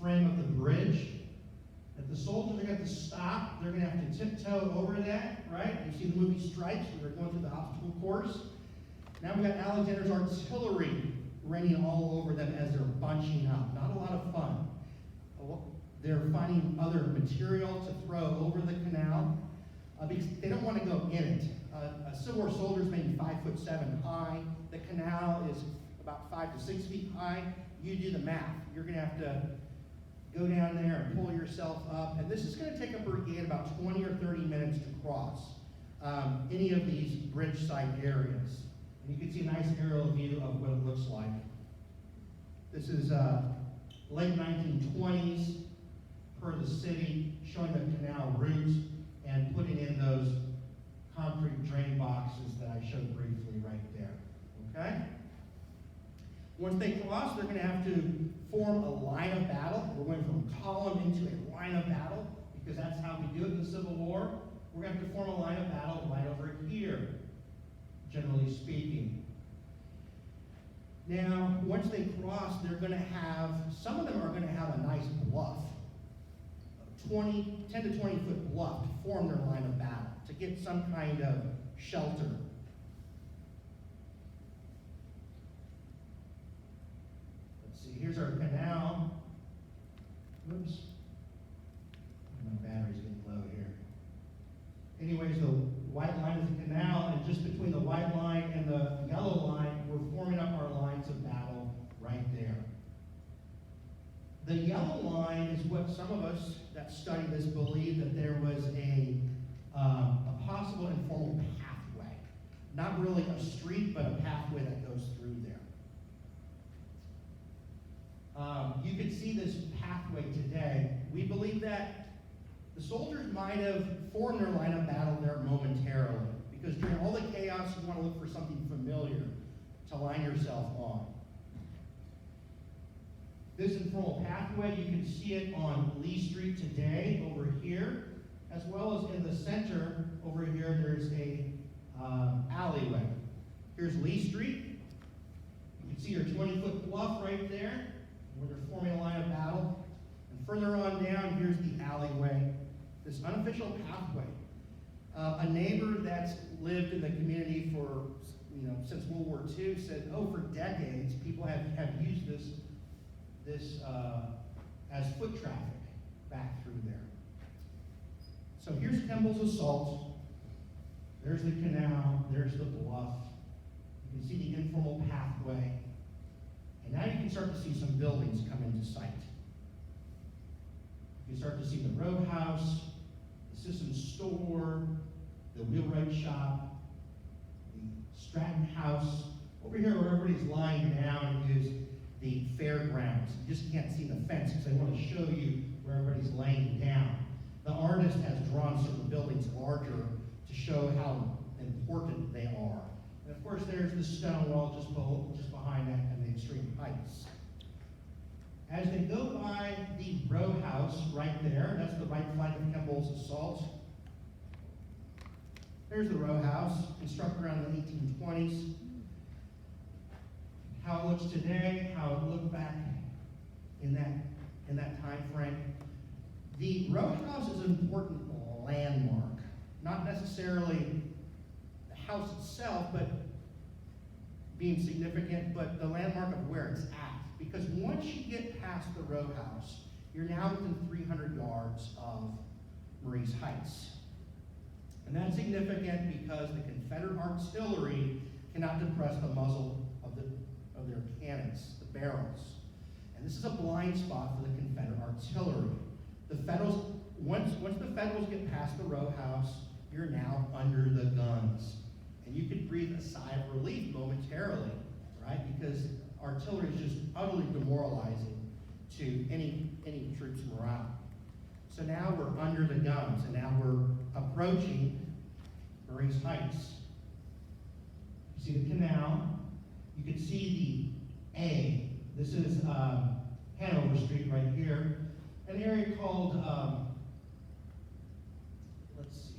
frame of the bridge. If the soldiers are going to have to stop, they're going to have to tiptoe over that, right? You see the movie Stripes, where they're going through the obstacle course. Now we've got Alexander's artillery raining all over them as they're bunching up. Not a lot of fun. They're finding other material to throw over the canal because they don't want to go in it. A Civil War soldier is maybe 5'7" high. The canal is about 5 to 6 feet high. You do the math. You're going to have to go down there and pull yourself up. And this is going to take a brigade about 20 or 30 minutes to cross any of these bridge site areas. And you can see a nice aerial view of what it looks like. This is late 1920s per the city, showing the canal route and putting in those concrete drain boxes that I showed briefly right there. Okay? Once they cross, they're going to have to form a line of battle. We're going from column into a line of battle because that's how we do it in the Civil War. We're going to have to form a line of battle right over here, generally speaking. Now, once they cross, they're going to have, some of them are going to have a nice bluff, 10 to 20 foot bluff to form their line of battle, to get some kind of shelter. Let's see, here's our canal. Whoops. My battery's getting low here. Anyways, the white line is the canal, and just between the white line and the yellow line, we're forming that studied this believed that there was a possible informal pathway. Not really a street, but a pathway that goes through there. You can see this pathway today. We believe that the soldiers might have formed their line of battle there momentarily, because during all the chaos, you want to look for something familiar to line yourself on. This informal pathway, you can see it on Lee Street today over here, as well as in the center over here, there's a alleyway. Here's Lee Street. You can see your 20-foot bluff right there, where they're forming a line of battle. And further on down, here's the alleyway, this unofficial pathway. A neighbor that's lived in the community for, since World War II said, for decades, people have used this as foot traffic back through there. So here's Kimball's assault. There's the canal, there's the bluff. You can see the informal pathway. And now you can start to see some buildings come into sight. You can start to see the roadhouse, the Sisson store, the wheelwright shop, the Stratton House. Over here where everybody's lying down is the fairgrounds. You just can't see the fence because I want to show you where everybody's laying down. The artist has drawn certain buildings larger to show how important they are. And of course, there's the stone wall just behind that and the extreme heights. As they go by the row house right there, that's the right flank of Kimball's assault. There's the row house, constructed around the 1820s. How it looks today, how it looked back in that time frame. The row house is an important landmark, not necessarily the house itself, but being significant, but the landmark of where it's at. Because once you get past the row house, you're now within 300 yards of Marie's Heights. And that's significant because the Confederate artillery cannot depress the muzzle of their cannons, the barrels. And this is a blind spot for the Confederate artillery. The Federals, once the Federals get past the row house, you're now under the guns. And you could breathe a sigh of relief momentarily, right? Because artillery is just utterly demoralizing to any troops' morale. So now we're under the guns, and now we're approaching Marie's Heights. You see the canal. You can see the A. This is Hanover Street right here. An area called, let's see.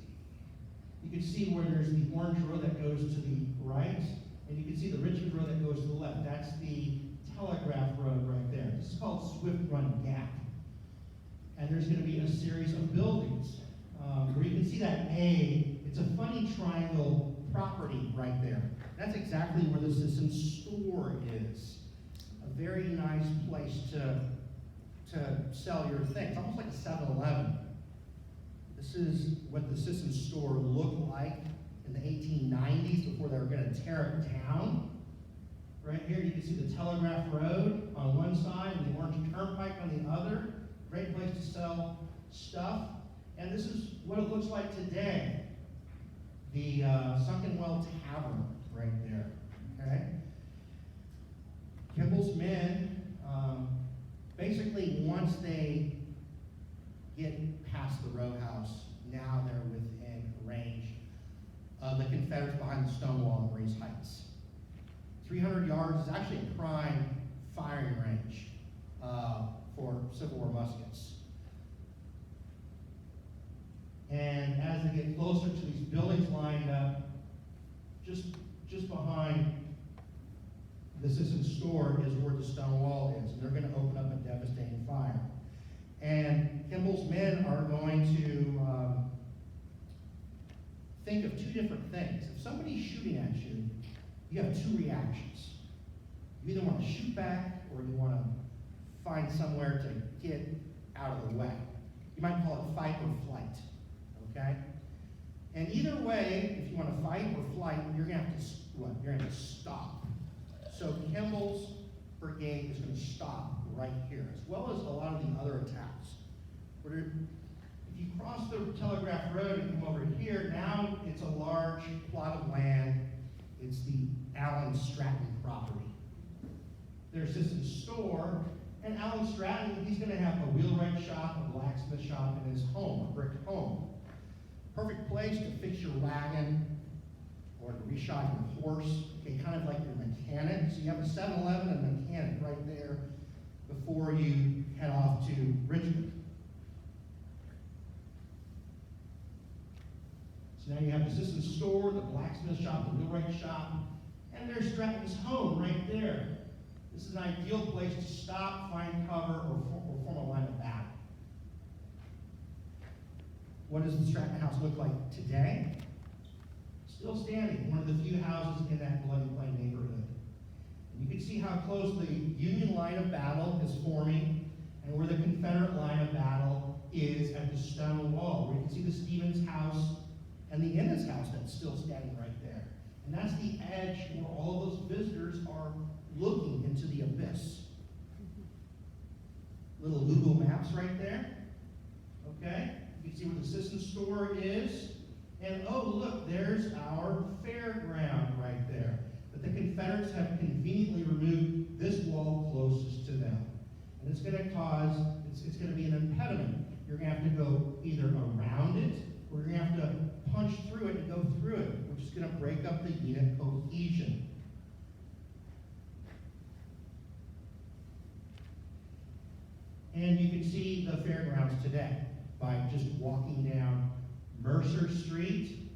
You can see where there's the orange road that goes to the right, and you can see the Richmond road that goes to the left. That's the Telegraph Road right there. This is called Swift Run Gap. And there's going to be a series of buildings where you can see that A. It's a funny triangle property right there. That's exactly where the Sisson store is. A very nice place to sell your things, almost like a 7-Eleven. This is what the Sisson store looked like in the 1890s before they were going to tear it down. Right here you can see the Telegraph Road on one side and the Orange Turnpike on the other. Great place to sell stuff. And this is what it looks like today. The Sunken Well Tavern right there. Okay? Kimball's men, basically once they get past the row house, now they're within range of the Confederates behind the stone wall at Marie's Heights. 300 yards is actually a prime firing range for Civil War muskets. And as they get closer to these buildings lined up, just behind the Sisson store is where the stone wall is, and they're going to open up a devastating fire. And Kimball's men are going to think of two different things. If somebody's shooting at you, you have two reactions. You either want to shoot back or you want to find somewhere to get out of the way. You might call it fight or flight, okay? And either way, if you want to fight or flight, you're going to have to what? You're going to have to stop. So Kimball's brigade is going to stop right here, as well as a lot of the other attacks. If you cross the Telegraph Road and come over here, now it's a large plot of land. It's the Allen Stratton property. There's this store, and Allen Stratton, he's going to have a wheelwright shop, a blacksmith shop in his home, a brick home. Perfect place to fix your wagon or to reshod your horse, okay, kind of like your mechanic. So you have a 7-Eleven and a mechanic right there before you head off to Richmond. So now you have the assistant store, the blacksmith shop, the wheelwright shop, and there's Stratton's home right there. This is an ideal place to stop, find cover, or form a line of battle. What does the Stratton House look like today? Still standing, one of the few houses in that Bloody Plain neighborhood. And you can see how close the Union line of battle is forming and where the Confederate line of battle is at the stone wall, where you can see the Stevens house and the Ennis house that's still standing right there. And that's the edge where all of those visitors are looking into the abyss. Little Google Maps right there. Okay? You can see where the Sisson store is. And oh, look, there's our fairground right there. But the Confederates have conveniently removed this wall closest to them. And it's going to cause, it's going to be an impediment. You're going to have to go either around it, or you're going to have to punch through it and go through it, which is going to break up the unit cohesion. And you can see the fairgrounds today by just walking down Mercer Street,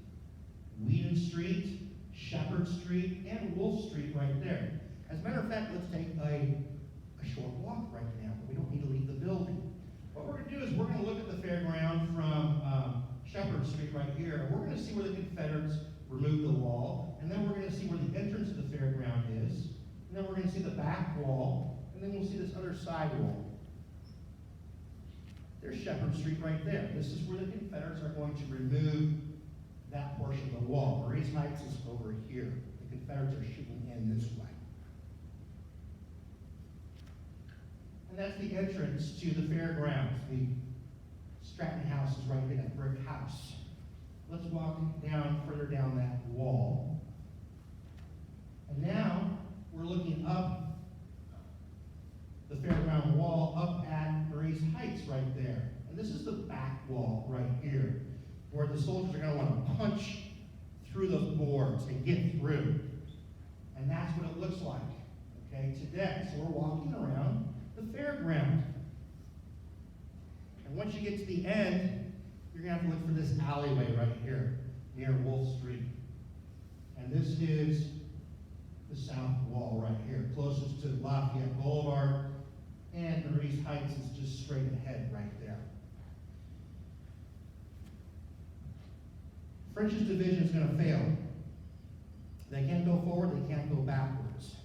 Whedon Street, Shepherd Street, and Wolf Street right there. As a matter of fact, let's take a short walk right now, but we don't need to leave the building. What we're going to do is we're going to look at the fairground from Shepherd Street right here, and we're going to see where the Confederates removed the wall, and then we're going to see where the entrance to the fairground is, and then we're going to see the back wall, and then we'll see this other side wall. There's Shepherd Street right there. This is where the Confederates are going to remove that portion of the wall. Marie's Heights is over here. The Confederates are shooting in this way. And that's the entrance to the fairgrounds. The Stratton House is right here, that brick house. Let's walk down further down that wall. And now we're looking up the fairground wall up at Marie's Heights right there. And this is the back wall right here, where the soldiers are going to want to punch through those boards and get through. And that's what it looks like, okay, today. So we're walking around the fairground. And once you get to the end, you're going to have to look for this alleyway right here near Wolf Street. And this is the south wall right here, closest to Lafayette Boulevard. And Marie's Heights is just straight ahead right there. French's division is going to fail. They can't go forward, they can't go backwards.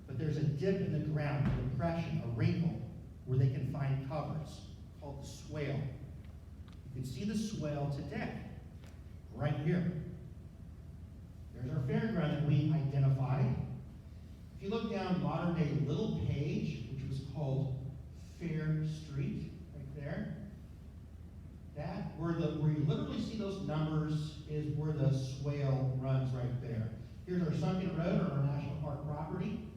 But there's a dip in the ground, a depression, a wrinkle, where they can find covers, called the swale. You can see the swale today, right here. There's our fairground that we identified. If you look down modern-day Little Page, which was called Fair Street, right there, that, where you literally see those numbers is where the swale runs right there. Here's our sunken road, or our national park property.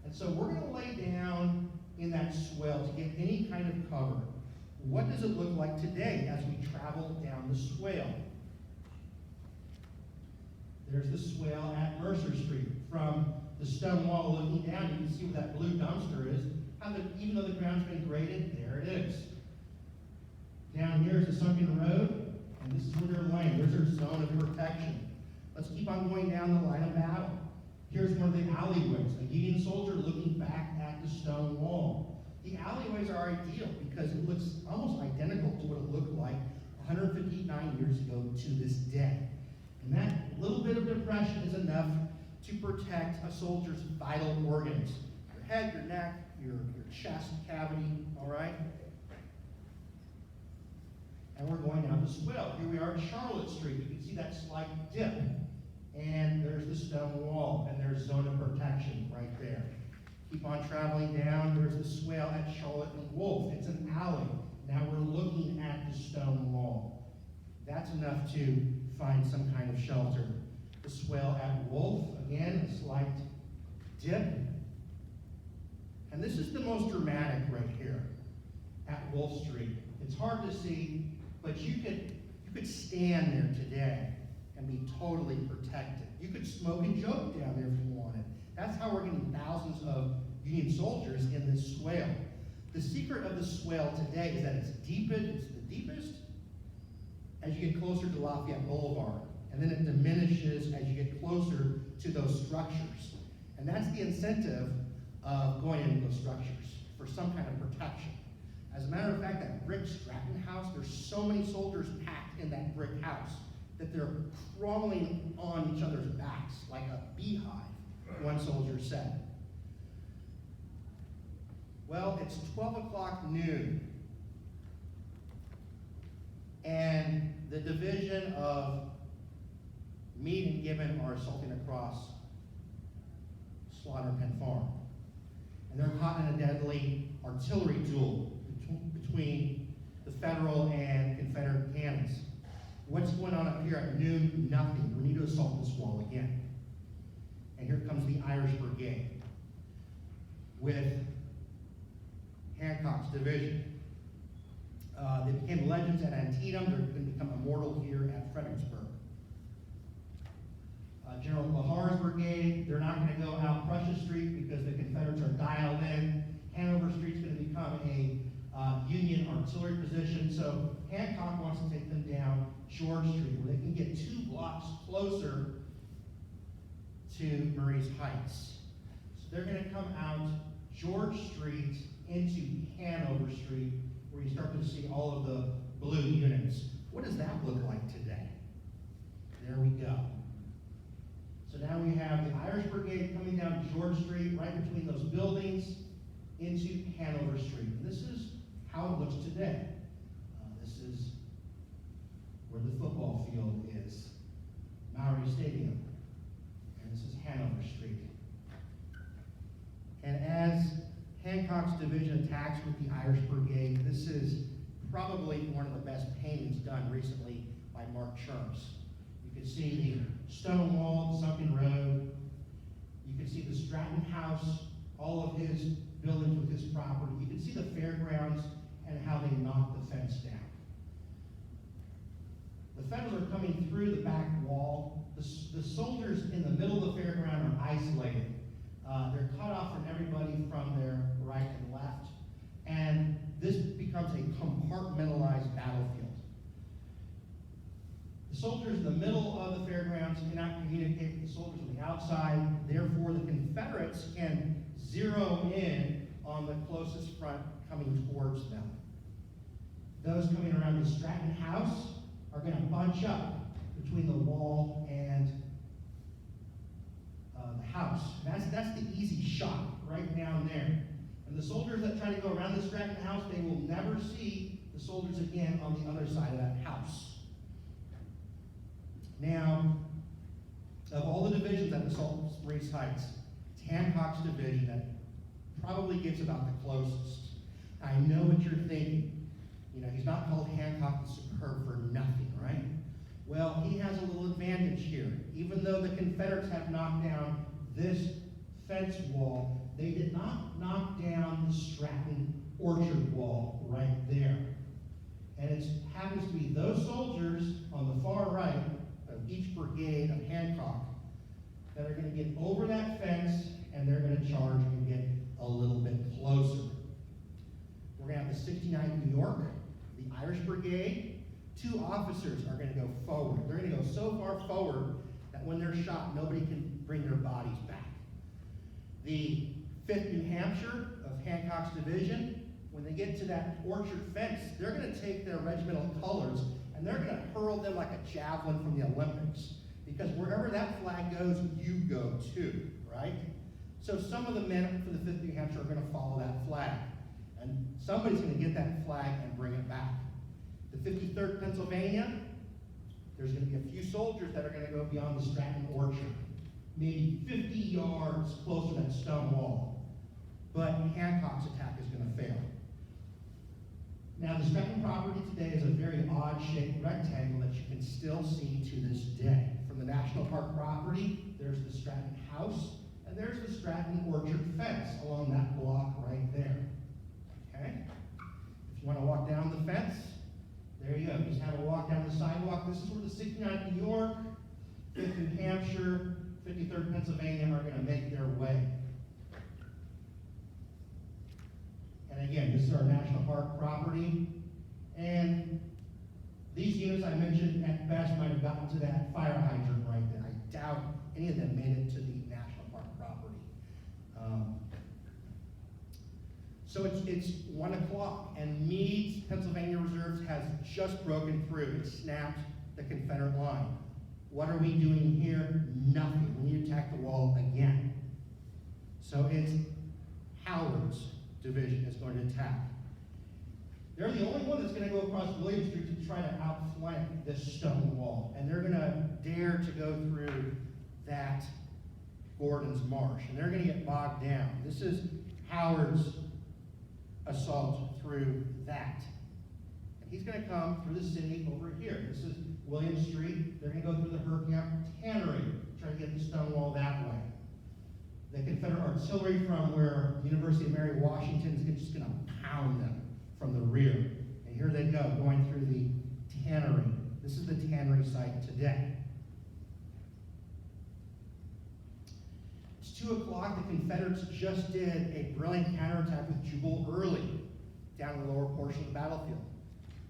And so we're going to lay down in that swale to get any kind of cover. What does it look like today as we travel down the swale? There's the swale at Mercer Street. From the stone wall looking down, you can see where that blue dumpster is. Even though the ground's been graded, there it is. Down here is the sunken road, and this is where they're laying. There's their zone of protection. Let's keep on going down the line of battle. Here's one of the alleyways, a Union soldier looking back at the stone wall. The alleyways are ideal because it looks almost identical to what it looked like 159 years ago to this day. And that little bit of depression is enough to protect a soldier's vital organs. Your head, your neck, your chest cavity, all right? And we're going down the swale. Here we are at Charlotte Street. You can see that slight dip. And there's the stone wall, and there's zone of protection right there. Keep on traveling down. There's the swale at Charlotte and Wolf. It's an alley. Now we're looking at the stone wall. That's enough to find some kind of shelter. The swell at Wolf, again, a slight dip. And this is the most dramatic right here at Wolf Street. It's hard to see, but you could stand there today and be totally protected. You could smoke and joke down there if you wanted. That's how we're getting thousands of Union soldiers in this swale. The secret of the swale today is that it's the deepest as you get closer to Lafayette Boulevard, and then it diminishes as you get closer to those structures. And that's the incentive of going into those structures, for some kind of protection. As a matter of fact, that brick Stratton House, there's so many soldiers packed in that brick house that they're crawling on each other's backs like a beehive, one soldier said. Well, it's 12 o'clock noon, and the division of Meade and Gibbon are assaulting across Slaughter Pen Farm. And they're caught in a deadly artillery duel between the Federal and Confederate cannons. What's going on up here at noon? Nothing. We need to assault this wall again. And here comes the Irish Brigade with Hancock's division. They became legends at Antietam. They're going to become immortal here at Fredericksburg. General Lahar's brigade, they're not going to go out Prussia Street because the Confederates are dialed in. Hanover Street's going to become a Union artillery position. So Hancock wants to take them down George Street, where they can get 2 blocks closer to Murray's Heights. So they're going to come out George Street into Hanover Street, where you start to see all of the blue units. What does that look like today? There we go. So now we have the Irish Brigade coming down George Street, right between those buildings, into Hanover Street. And this is how it looks today. This is where the football field is, Maury Stadium. And this is Hanover Street. And as Hancock's division attacks with the Irish Brigade, this is probably one of the best paintings done recently by Mark Churms. You can see the stone wall, the sunken road. You can see the Stratton House, all of his buildings with his property. You can see the fairgrounds and how they knocked the fence down. The Federals are coming through the back wall. The soldiers in the middle of the fairground are isolated. They're cut off from everybody from their right and left. And this becomes a compartmentalized battlefield. The soldiers in the middle of the fairgrounds cannot communicate with the soldiers on the outside. Therefore, the Confederates can zero in on the closest front coming towards them. Those coming around the Stratton House are going to bunch up between the wall and the house. That's the easy shot right down there. And the soldiers that try to go around the Stratton House, they will never see the soldiers again on the other side of that house. Now, of all the divisions that assault Murray's Heights, it's Hancock's division that probably gets about the closest. I know what you're thinking. You know, he's not called Hancock the Superb for nothing, right? Well, he has a little advantage here. Even though the Confederates have knocked down this fence wall, they did not knock down the Stratton orchard wall right there. And it happens to be those soldiers on the far right of each brigade of Hancock that are going to get over that fence, and they're going to charge and get a little bit closer. We're going to have the 69th New York, the Irish Brigade. 2 officers are going to go forward. They're going to go so far forward that when they're shot, nobody can bring their bodies back. The 5th New Hampshire of Hancock's division, when they get to that orchard fence, they're going to take their regimental colors and they're going to hurl them like a javelin from the Olympics. Because wherever that flag goes, you go too, right? So some of the men for the 5th New Hampshire are going to follow that flag. And somebody's going to get that flag and bring it back. The 53rd Pennsylvania, there's going to be a few soldiers that are going to go beyond the Stratton orchard, maybe 50 yards closer to that stone wall. But Hancock's attack is going to fail. Now, the Stratton property today is a very odd-shaped rectangle that you can still see to this day. From the National Park property, there's the Stratton House, and there's the Stratton Orchard fence along that block right there. Okay? If you want to walk down the fence, there you go. Just have a walk down the sidewalk. This is where the 69th New York, 5th New Hampshire, 53rd Pennsylvania are going to make their way. And again, this is our National Park property. And these units I mentioned at best might have gotten to that fire hydrant right there. I doubt any of them made it to the National Park property. So it's 1 o'clock, and Meade's Pennsylvania Reserves has just broken through. It snapped the Confederate line. What are we doing here? Nothing. We need to attack the wall again. So it's Howard's division is going to attack. They're the only one that's going to go across William Street to try to outflank this stone wall. And they're going to dare to go through that Gordon's Marsh. And they're going to get bogged down. This is Howard's assault through that. And he's going to come through the city over here. This is William Street. They're going to go through the Hercamp Tannery, try to get the stone wall that way. The Confederate artillery from where the University of Mary Washington is just going to pound them from the rear. And here they go, going through the tannery. This is the tannery site today. It's 2 o'clock. The Confederates just did a brilliant counterattack with Jubal Early down in the lower portion of the battlefield.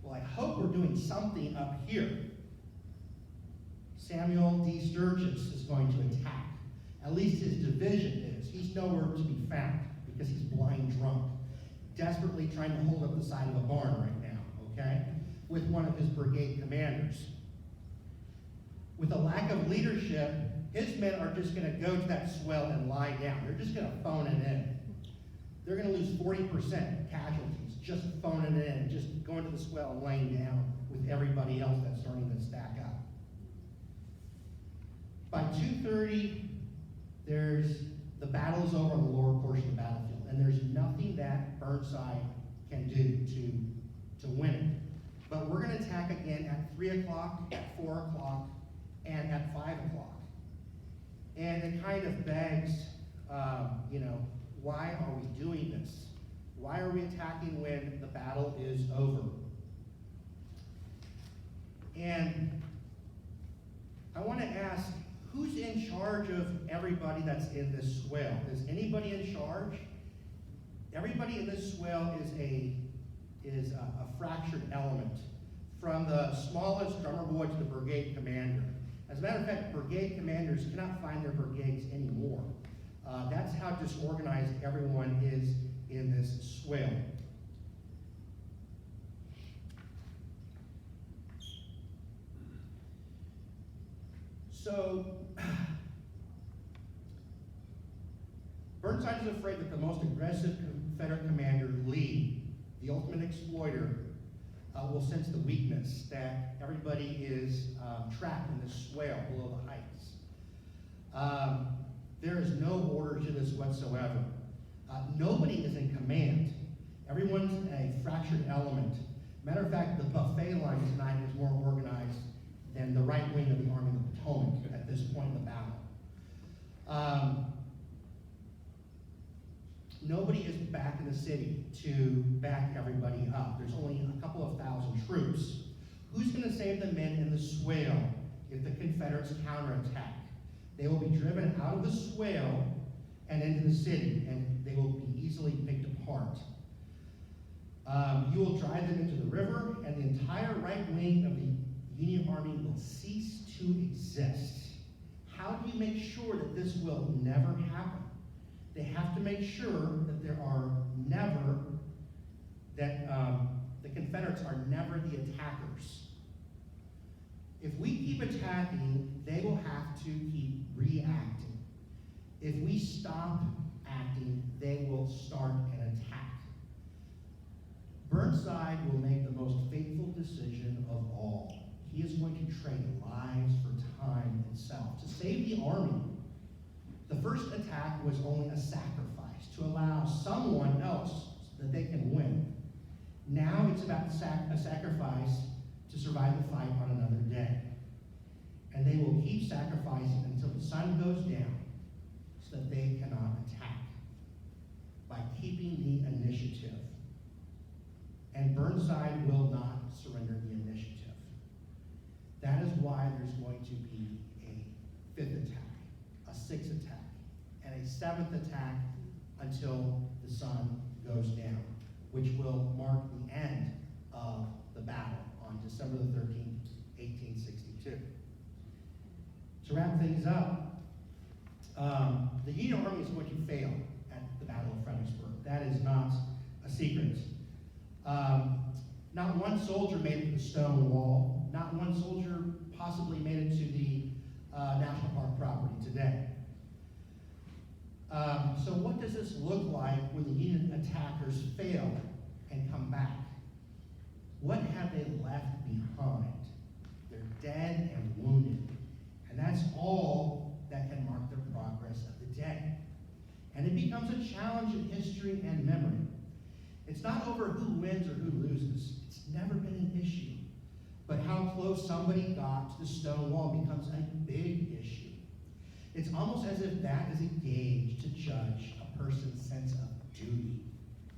Well, I hope we're doing something up here. Samuel D. Sturgis is going to attack. At least his division is. He's nowhere to be found because he's blind drunk, desperately trying to hold up the side of a barn right now, okay, with one of his brigade commanders. With a lack of leadership, his men are just going to go to that swell and lie down. They're just going to phone it in. They're going to lose 40% casualties, just phoning it in, just going to the swell and laying down with everybody else that's starting to stack up. By 2:30, the battle is over on the lower portion of the battlefield, and there's nothing that Burnside can do to win it. But we're going to attack again at 3 o'clock, at 4 o'clock, and at 5 o'clock. And it kind of begs, why are we doing this? Why are we attacking when the battle is over? And I want to ask, who's in charge of everybody that's in this swell? Is anybody in charge? Everybody in this swell is a fractured element, from the smallest drummer boy to the brigade commander. As a matter of fact, brigade commanders cannot find their brigades anymore. That's how disorganized everyone is in this swell. So, Burnside is afraid that the most aggressive Confederate commander, Lee, the ultimate exploiter, will sense the weakness that everybody is trapped in this swale below the heights. There is no order to this whatsoever. Nobody is in command. Everyone's a fractured element. Matter of fact, the buffet line tonight is more organized than the right wing of the Army of the Potomac at this point in the battle. Nobody is back in the city to back everybody up. There's only a couple of thousand troops. Who's going to save the men in the swale if the Confederates counterattack? They will be driven out of the swale and into the city, and they will be easily picked apart. You will drive them into the river, and the entire right wing of the Union Army will cease to exist. How do you make sure that this will never happen? They have to make sure that the Confederates are never the attackers. If we keep attacking, they will have to keep reacting. If we stop acting, they will start an attack. Burnside will make the most fateful decision of all. He is going to trade lives for time itself to save the army. The first attack was only a sacrifice to allow someone else that they can win. Now it's about a sacrifice to survive the fight on another day. And they will keep sacrificing until the sun goes down so that they cannot attack by keeping the initiative. And Burnside will not surrender the initiative. That is why there's going to be a 5th attack, a 6th attack, and a 7th attack until the sun goes down, which will mark the end of the battle on December the 13th, 1862. To wrap things up, the Union Army is going to fail at the Battle of Fredericksburg. That is not a secret. Not one soldier made it to the stone wall. Not one soldier possibly made it to the National Park property today. So what does this look like when the Union attackers fail and come back? What have they left behind? They're dead and wounded. And that's all that can mark the progress of the day. And it becomes a challenge in history and memory. It's not over who wins or who loses. It's never been an issue. But how close somebody got to the stone wall becomes a big issue. It's almost as if that is a gauge to judge a person's sense of duty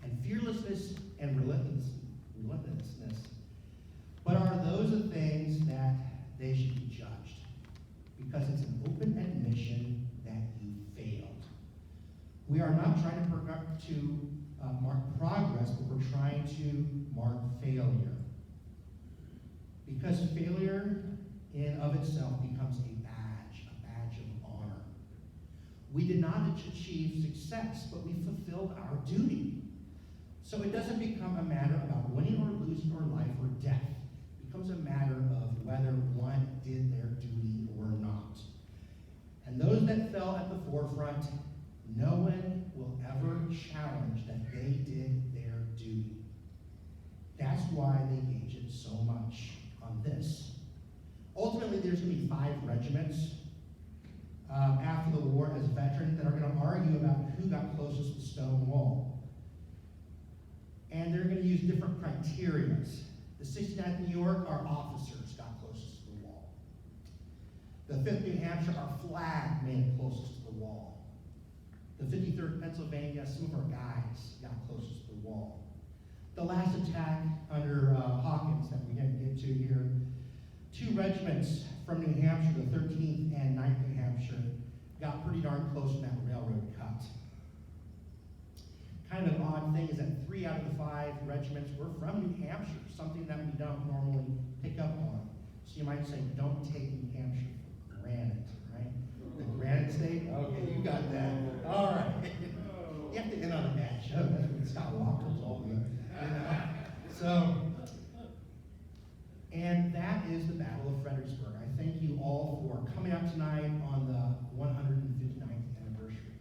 and fearlessness and relentlessness. But are those the things that they should be judged? Because it's an open admission that you failed. We are not trying to mark progress, but we're trying to mark failure. Because failure in of itself becomes a badge of honor. We did not achieve success, but we fulfilled our duty. So it doesn't become a matter about winning or losing or life or death. It becomes a matter of whether one did their duty or not. And those that fell at the forefront, no one will ever challenge that they did their duty. That's why they gauge it so much on this. Ultimately, there's going to be 5 regiments after the war as veterans that are going to argue about who got closest to the stone wall. And they're going to use different criteria. The 69th New York, our officers got closest to the wall. The 5th New Hampshire, our flag made it closest to the wall. The 53rd Pennsylvania, some of our guys got closest to the wall. The last attack under Hawkins that we didn't get to here, 2 regiments from New Hampshire, the 13th and 9th New Hampshire, got pretty darn close in that railroad cut. Kind of an odd thing is that 3 out of the 5 regiments were from New Hampshire, something that we don't normally pick up on. So you might say, don't take New Hampshire for granted, right? The granite state? Okay, you got that. All right. You have to end on a bad joke. That's what Scott Walker told me. So, and that is the Battle of Fredericksburg. I thank you all for coming out tonight on the 159th anniversary.